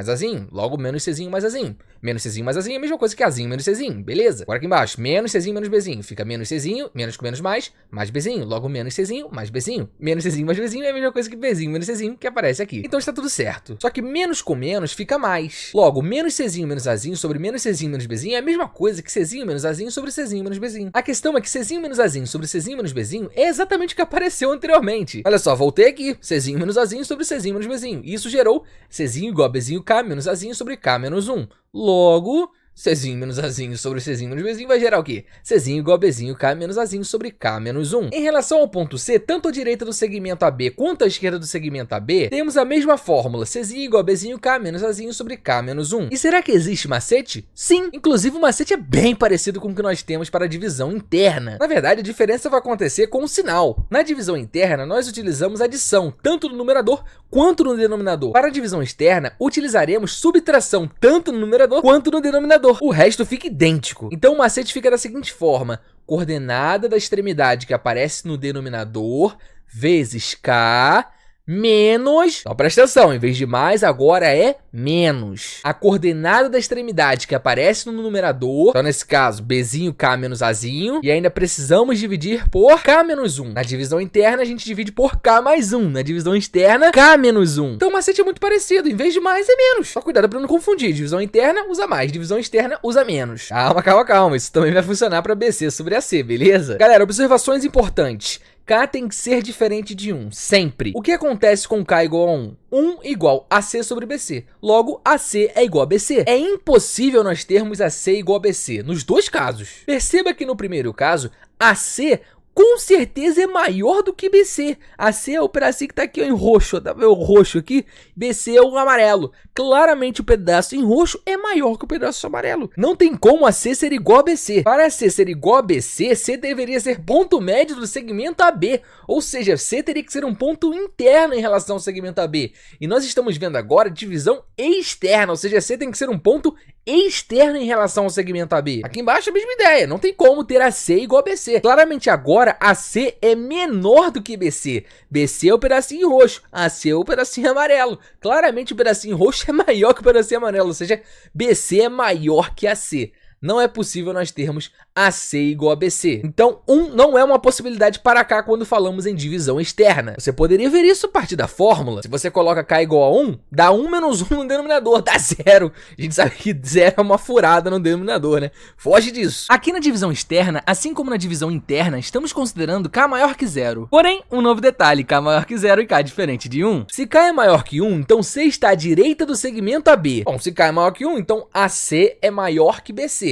Azinho. Logo, menos Czinho mais Azinho. Menos Czinho mais Azinho é a mesma coisa que Azinho menos Czinho, beleza? Agora aqui embaixo, menos Czinho menos Bzinho. Fica menos Czinho, menos com menos mais Bzinho. Logo, menos Czinho mais Bzinho. Menos Czinho mais Bzinho é a mesma coisa que Bzinho menos Czinho, que aparece aqui. Então está tudo certo. Só que menos com menos fica mais. Logo, menos Czinho menos Azinho sobre menos Czinho menos Bzinho é a mesma coisa que Czinho menos Azinho sobre Czinho menos Bzinho. A questão é que Czinho menos Azinho sobre Czinho menos Bzinho é exatamente o que apareceu anteriormente. Olha só, voltei aqui. Czinho menos Azinho sobre Czinho menos Bzinho. E isso gerou Czinho igual a Bzinho K menos Azinho sobre K menos 1. Logo, Czinho menos Azinho sobre Czinho menos Bzinho vai gerar o quê? Czinho igual a Bzinho K menos Azinho sobre K menos 1. Em relação ao ponto C, tanto à direita do segmento AB quanto à esquerda do segmento AB, temos a mesma fórmula, Czinho igual a Bzinho K menos Azinho sobre K menos 1. E será que existe macete? Sim! Inclusive o macete é bem parecido com o que nós temos para a divisão interna. Na verdade, a diferença vai acontecer com o sinal. Na divisão interna, nós utilizamos adição, tanto no numerador quanto no denominador. Para a divisão externa, utilizaremos subtração, tanto no numerador quanto no denominador. O resto fica idêntico. Então o macete fica da seguinte forma: coordenada da extremidade que aparece no denominador vezes K menos... Então presta atenção, em vez de mais, agora é menos. A coordenada da extremidade que aparece no numerador, então nesse caso, Bzinho K menos Azinho, e ainda precisamos dividir por K menos 1. Na divisão interna, a gente divide por K mais 1. Na divisão externa, K menos 1. Então o macete é muito parecido, em vez de mais, é menos. Só cuidado para não confundir, divisão interna usa mais, divisão externa usa menos. Calma, calma, calma, isso também vai funcionar para BC sobre AC, beleza? Galera, observações importantes. K tem que ser diferente de 1, sempre. O que acontece com K igual a 1? 1 igual a AC sobre BC. Logo, AC é igual a BC. É impossível nós termos AC igual a BC, nos dois casos. Perceba que no primeiro caso, AC com certeza é maior do que BC. AC é o pedacinho que tá aqui ó, em roxo, tá vendo o roxo aqui? BC é o amarelo. Claramente o pedaço em roxo é maior que o pedaço amarelo. Não tem como AC ser igual a BC. Para AC ser igual a BC, C deveria ser ponto médio do segmento AB. Ou seja, C teria que ser um ponto interno em relação ao segmento AB. E nós estamos vendo agora divisão externa, ou seja, C tem que ser um ponto externo em relação ao segmento AB. Aqui embaixo é a mesma ideia, não tem como ter AC igual a BC. Claramente agora AC é menor do que BC. BC é o pedacinho roxo, AC é o pedacinho amarelo. Claramente o pedacinho roxo é maior que o pedacinho amarelo, ou seja, BC é maior que AC. Não é possível nós termos AC igual a BC. Então, 1 não é uma possibilidade para K quando falamos em divisão externa. Você poderia ver isso a partir da fórmula. Se você coloca K igual a 1, dá 1 menos 1 no denominador, dá 0. A gente sabe que 0 é uma furada no denominador, né? Foge disso. Aqui na divisão externa, assim como na divisão interna, estamos considerando K maior que 0. Porém, um novo detalhe, K maior que 0 e K diferente de 1. Se K é maior que 1, então C está à direita do segmento AB. Bom, se K é maior que 1, então AC é maior que BC.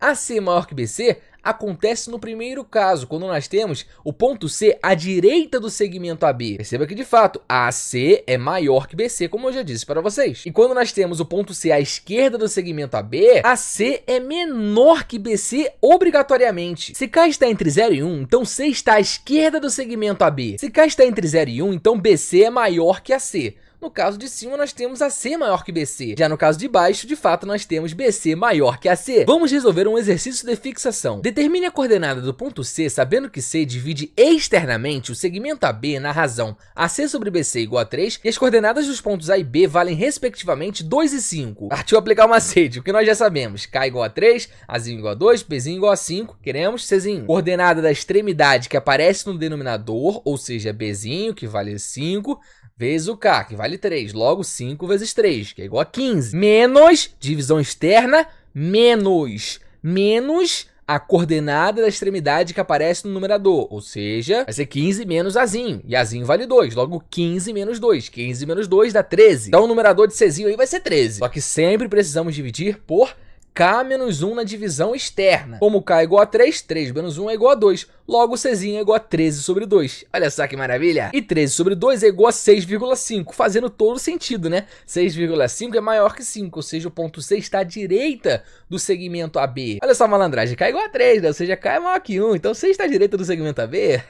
AC maior que BC acontece no primeiro caso, quando nós temos o ponto C à direita do segmento AB. Perceba que, de fato, AC é maior que BC, como eu já disse para vocês. E quando nós temos o ponto C à esquerda do segmento AB, AC é menor que BC obrigatoriamente. Se K está entre 0 e 1, então C está à esquerda do segmento AB. Se K está entre 0 e 1, então BC é maior que AC. No caso de cima, nós temos AC maior que BC. Já no caso de baixo, de fato, nós temos BC maior que AC. Vamos resolver um exercício de fixação. Determine a coordenada do ponto C, sabendo que C divide externamente o segmento AB na razão AC sobre BC igual a 3, e as coordenadas dos pontos A e B valem, respectivamente, 2 e 5. Partiu aplicar o macete, o que nós já sabemos. K igual a 3, Azinho igual a 2, Bzinho igual a 5. Queremos Czinho. Coordenada da extremidade que aparece no denominador, ou seja, Bzinho, que vale 5, vezes o K, que vale 3. Logo, 5 vezes 3, que é igual a 15. Menos, divisão externa, menos a coordenada da extremidade que aparece no numerador. Ou seja, vai ser 15 menos Azinho. E Azinho vale 2. Logo, 15 menos 2. 15 menos 2 dá 13. Então, o numerador de Czinho aí vai ser 13. Só que sempre precisamos dividir por K menos 1 na divisão externa. Como K é igual a 3, 3 menos 1 é igual a 2. Logo, Czinho é igual a 13 sobre 2. Olha só que maravilha! E 13 sobre 2 é igual a 6,5, fazendo todo sentido, né? 6,5 é maior que 5, ou seja, o ponto C está à direita do segmento AB. Olha só a malandragem, K é igual a 3, né? Ou seja, K é maior que 1, então C está à direita do segmento AB.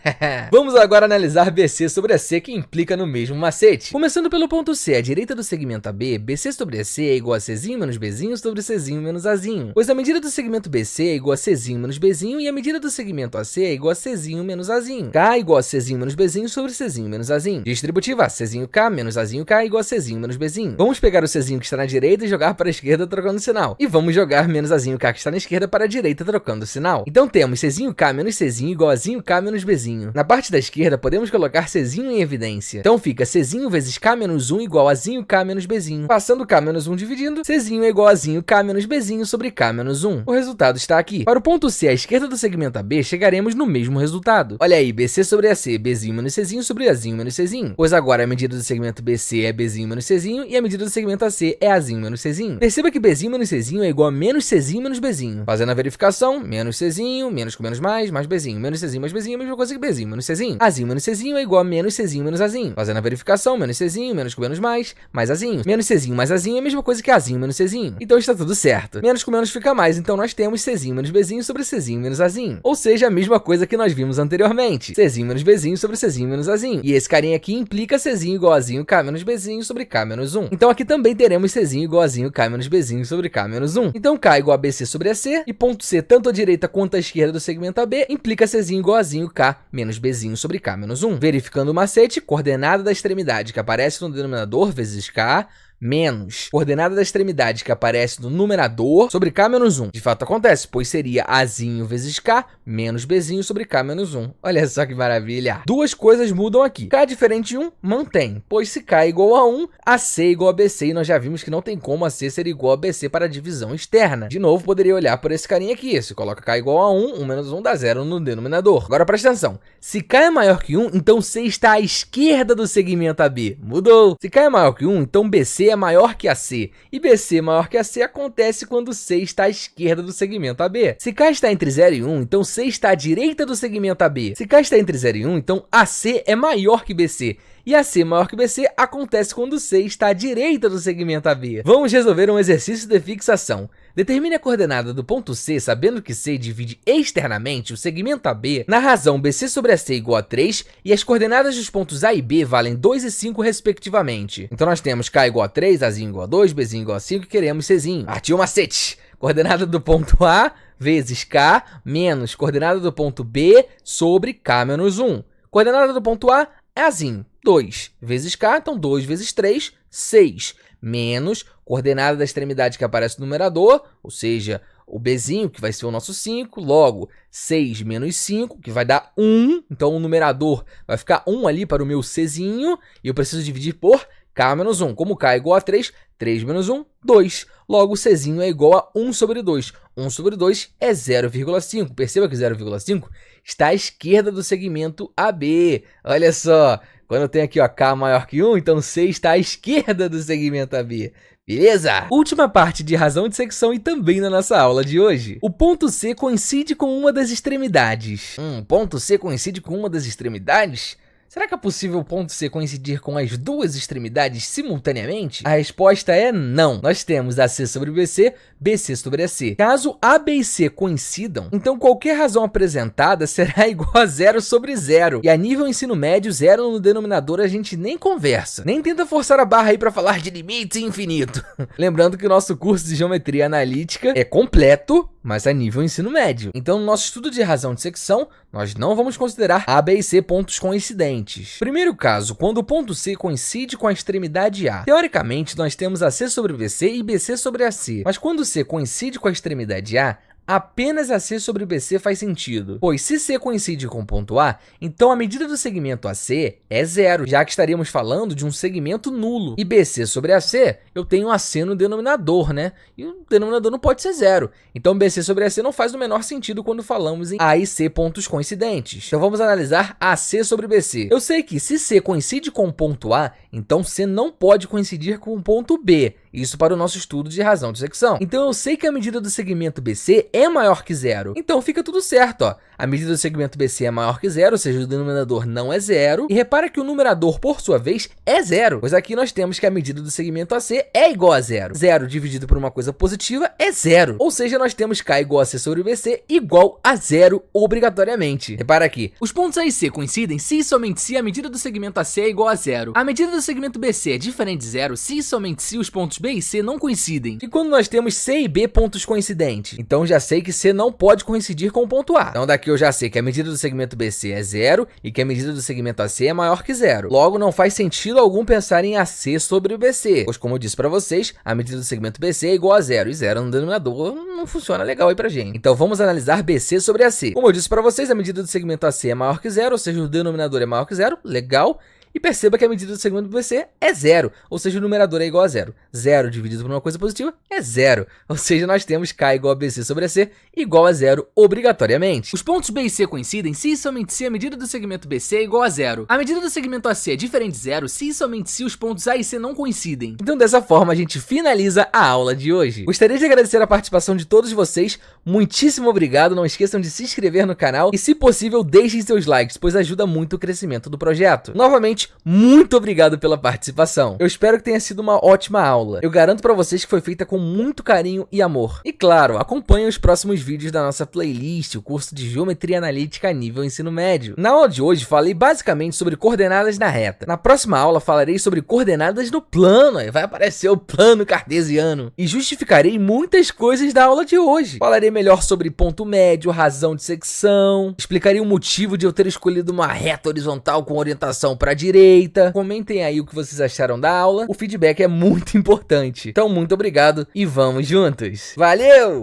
Vamos agora analisar BC sobre AC, que implica no mesmo macete. Começando pelo ponto C, à direita do segmento AB, BC sobre AC é igual a Czinho menos Bzinho sobre Czinho menos Azinho. Pois a medida do segmento BC é igual a Czinho menos Bzinho, e a medida do segmento AC é igual a Czinho menos Azinho. K igual a Czinho menos Bzinho sobre Czinho menos Azinho. Distributiva, Czinho K menos Azinho K igual a Czinho menos Bzinho. Vamos pegar o Czinho que está na direita e jogar para a esquerda trocando o sinal. E vamos jogar menos Azinho K que está na esquerda para a direita trocando o sinal. Então temos Czinho K menos Czinho igual a Azinho K menos Bzinho. Na parte da esquerda podemos colocar Czinho em evidência. Então fica Czinho vezes K menos 1 igual a Azinho K menos Bzinho. Passando K menos 1 dividindo, Czinho é igual a Azinho K menos Bzinho sobre K menos 1. O resultado está aqui. Para o ponto C à esquerda do segmento AB, chegaremos no mesmo resultado. Olha aí, BC sobre AC, Bzinho menos Czinho sobre Azinho menos Czinho. Pois agora a medida do segmento BC é Bzinho menos Czinho e a medida do segmento AC é Azinho menos Czinho. Perceba que Bzinho menos Czinho é igual a menos Czinho menos Bzinho. Fazendo a verificação, menos Czinho, menos com menos mais Bzinho. Menos Czinho mais Bzinho é a mesma coisa que Bzinho menos Czinho. Azinho menos Czinho é igual a menos Czinho menos Azinho. Fazendo a verificação, menos Czinho, menos com menos mais Azinho. Menos Czinho mais Azinho é a mesma coisa que Azinho menos Czinho. Então está tudo certo. Menos com menos fica mais, então nós temos Czinho menos Bzinho sobre Czinho menos Azinho. Ou seja, a mesma coisa que nós vimos anteriormente. Czinho menos Bzinho sobre Czinho menos Azinho. E esse carinha aqui implica Czinho igual a Azinho K menos Bzinho sobre K menos 1. Então aqui também teremos Czinho igual a Azinho K menos Bzinho sobre K menos 1. Então K igual a BC sobre AC, e ponto C tanto à direita quanto à esquerda do segmento AB implica Czinho igual a Azinho K menos Bzinho sobre K menos 1. Verificando o macete, coordenada da extremidade que aparece no denominador vezes K menos coordenada da extremidade que aparece no numerador sobre k menos 1. De fato acontece, pois seria azinho vezes k menos bzinho sobre k menos 1. Olha só que maravilha. Duas coisas mudam aqui. K diferente de 1 mantém, pois se k é igual a 1, AC é igual a BC, e nós já vimos que não tem como AC ser igual a BC para a divisão externa. De novo, poderia olhar por esse carinha aqui. Se coloca k igual a 1, 1 menos 1 dá 0 no denominador. Agora presta atenção. Se k é maior que 1, então C está à esquerda do segmento AB. Mudou. Se k é maior que 1, então BC é maior que AC. E BC maior que AC acontece quando C está à esquerda do segmento AB. Se k está entre 0 e 1, então C está à direita do segmento AB. Se k está entre 0 e 1, então AC é maior que BC. E AC maior que BC acontece quando C está à direita do segmento AB. Vamos resolver um exercício de fixação. Determine a coordenada do ponto C, sabendo que C divide externamente o segmento AB na razão BC sobre AC igual a 3 e as coordenadas dos pontos A e B valem 2 e 5 respectivamente. Então nós temos K igual a 3, Azinho igual a 2, Bzinho igual a 5 e queremos Czinho. Partiu o macete! Coordenada do ponto A vezes K menos coordenada do ponto B sobre K menos 1. Coordenada do ponto A é Azinho, 2 vezes K, então 2 vezes 3, 6. Menos coordenada da extremidade que aparece no numerador, ou seja, o Bzinho, que vai ser o nosso 5, logo 6 menos 5, que vai dar 1, então o numerador vai ficar 1 ali para o meu Czinho, e eu preciso dividir por K menos 1. Como K é igual a 3, 3 menos 1, 2. Logo, Czinho é igual a 1 sobre 2. 1 sobre 2 é 0,5. Perceba que 0,5 está à esquerda do segmento AB. Olha só, quando eu tenho aqui ó, K maior que 1, então C está à esquerda do segmento AB. Beleza? Última parte de razão de secção e também na nossa aula de hoje. O ponto C coincide com uma das extremidades. Ponto C coincide com uma das extremidades? Será que é possível o ponto C coincidir com as duas extremidades simultaneamente? A resposta é não. Nós temos AC sobre BC, BC sobre AC. Caso A, B e C coincidam, então qualquer razão apresentada será igual a 0 sobre 0. E a nível ensino médio, 0 no denominador a gente nem conversa. Nem tenta forçar a barra aí para falar de limites infinito. Lembrando que o nosso curso de geometria analítica é completo, mas a nível ensino médio. Então no nosso estudo de razão de secção, nós não vamos considerar A, B e C pontos coincidentes. Primeiro caso, quando o ponto C coincide com a extremidade A. Teoricamente, nós temos AC sobre BC e BC sobre AC. Mas quando C coincide com a extremidade A, apenas AC sobre BC faz sentido, pois se C coincide com o ponto A, então a medida do segmento AC é 0, já que estaríamos falando de um segmento nulo. E BC sobre AC, eu tenho AC no denominador, né? E o denominador não pode ser 0. Então BC sobre AC não faz o menor sentido quando falamos em A e C pontos coincidentes. Então vamos analisar AC sobre BC. Eu sei que se C coincide com o ponto A, então C não pode coincidir com o ponto B. Isso para o nosso estudo de razão de secção. Então eu sei que a medida do segmento BC é maior que 0. Então fica tudo certo, ó. A medida do segmento BC é maior que 0, ou seja, o denominador não é 0. E repara que o numerador, por sua vez, é 0. Pois aqui nós temos que a medida do segmento AC é igual a 0. 0 dividido por uma coisa positiva é 0. Ou seja, nós temos K igual a C sobre BC igual a 0 obrigatoriamente. Repara aqui. Os pontos A e C coincidem se e somente se a medida do segmento AC é igual a 0. A medida do segmento BC é diferente de 0 se e somente se os pontos B e C não coincidem. E quando nós temos C e B pontos coincidentes? Então já sei que C não pode coincidir com o ponto A. Então daqui eu já sei que a medida do segmento BC é 0 e que a medida do segmento AC é maior que 0. Logo, não faz sentido algum pensar em AC sobre o BC, pois como eu disse para vocês, a medida do segmento BC é igual a 0 e 0 no denominador não funciona legal aí pra gente. Então vamos analisar BC sobre AC. Como eu disse para vocês, a medida do segmento AC é maior que 0, ou seja, o denominador é maior que 0, legal. E perceba que a medida do segmento BC é 0, ou seja, o numerador é igual a 0. 0 dividido por uma coisa positiva é 0, ou seja, nós temos K igual a BC sobre AC igual a 0 obrigatoriamente. Os pontos B e C coincidem se e somente se a medida do segmento BC é igual a 0. A medida do segmento AC é diferente de 0 se e somente se os pontos A e C não coincidem. Então dessa forma a gente finaliza a aula de hoje. Gostaria de agradecer a participação de todos vocês, muitíssimo obrigado, não esqueçam de se inscrever no canal e se possível deixem seus likes, pois ajuda muito o crescimento do projeto. Novamente, muito obrigado pela participação. Eu espero que tenha sido uma ótima aula. Eu garanto pra vocês que foi feita com muito carinho e amor. E claro, acompanhem os próximos vídeos da nossa playlist, o curso de Geometria Analítica nível ensino médio. Na aula de hoje falei basicamente sobre coordenadas na reta. Na próxima aula falarei sobre coordenadas no plano, aí vai aparecer o plano cartesiano. E justificarei muitas coisas da aula de hoje. Falarei melhor sobre ponto médio, razão de secção, explicarei o motivo de eu ter escolhido uma reta horizontal com orientação para a direita, direita. Comentem aí o que vocês acharam da aula. O feedback é muito importante. Então, muito obrigado e vamos juntos. Valeu!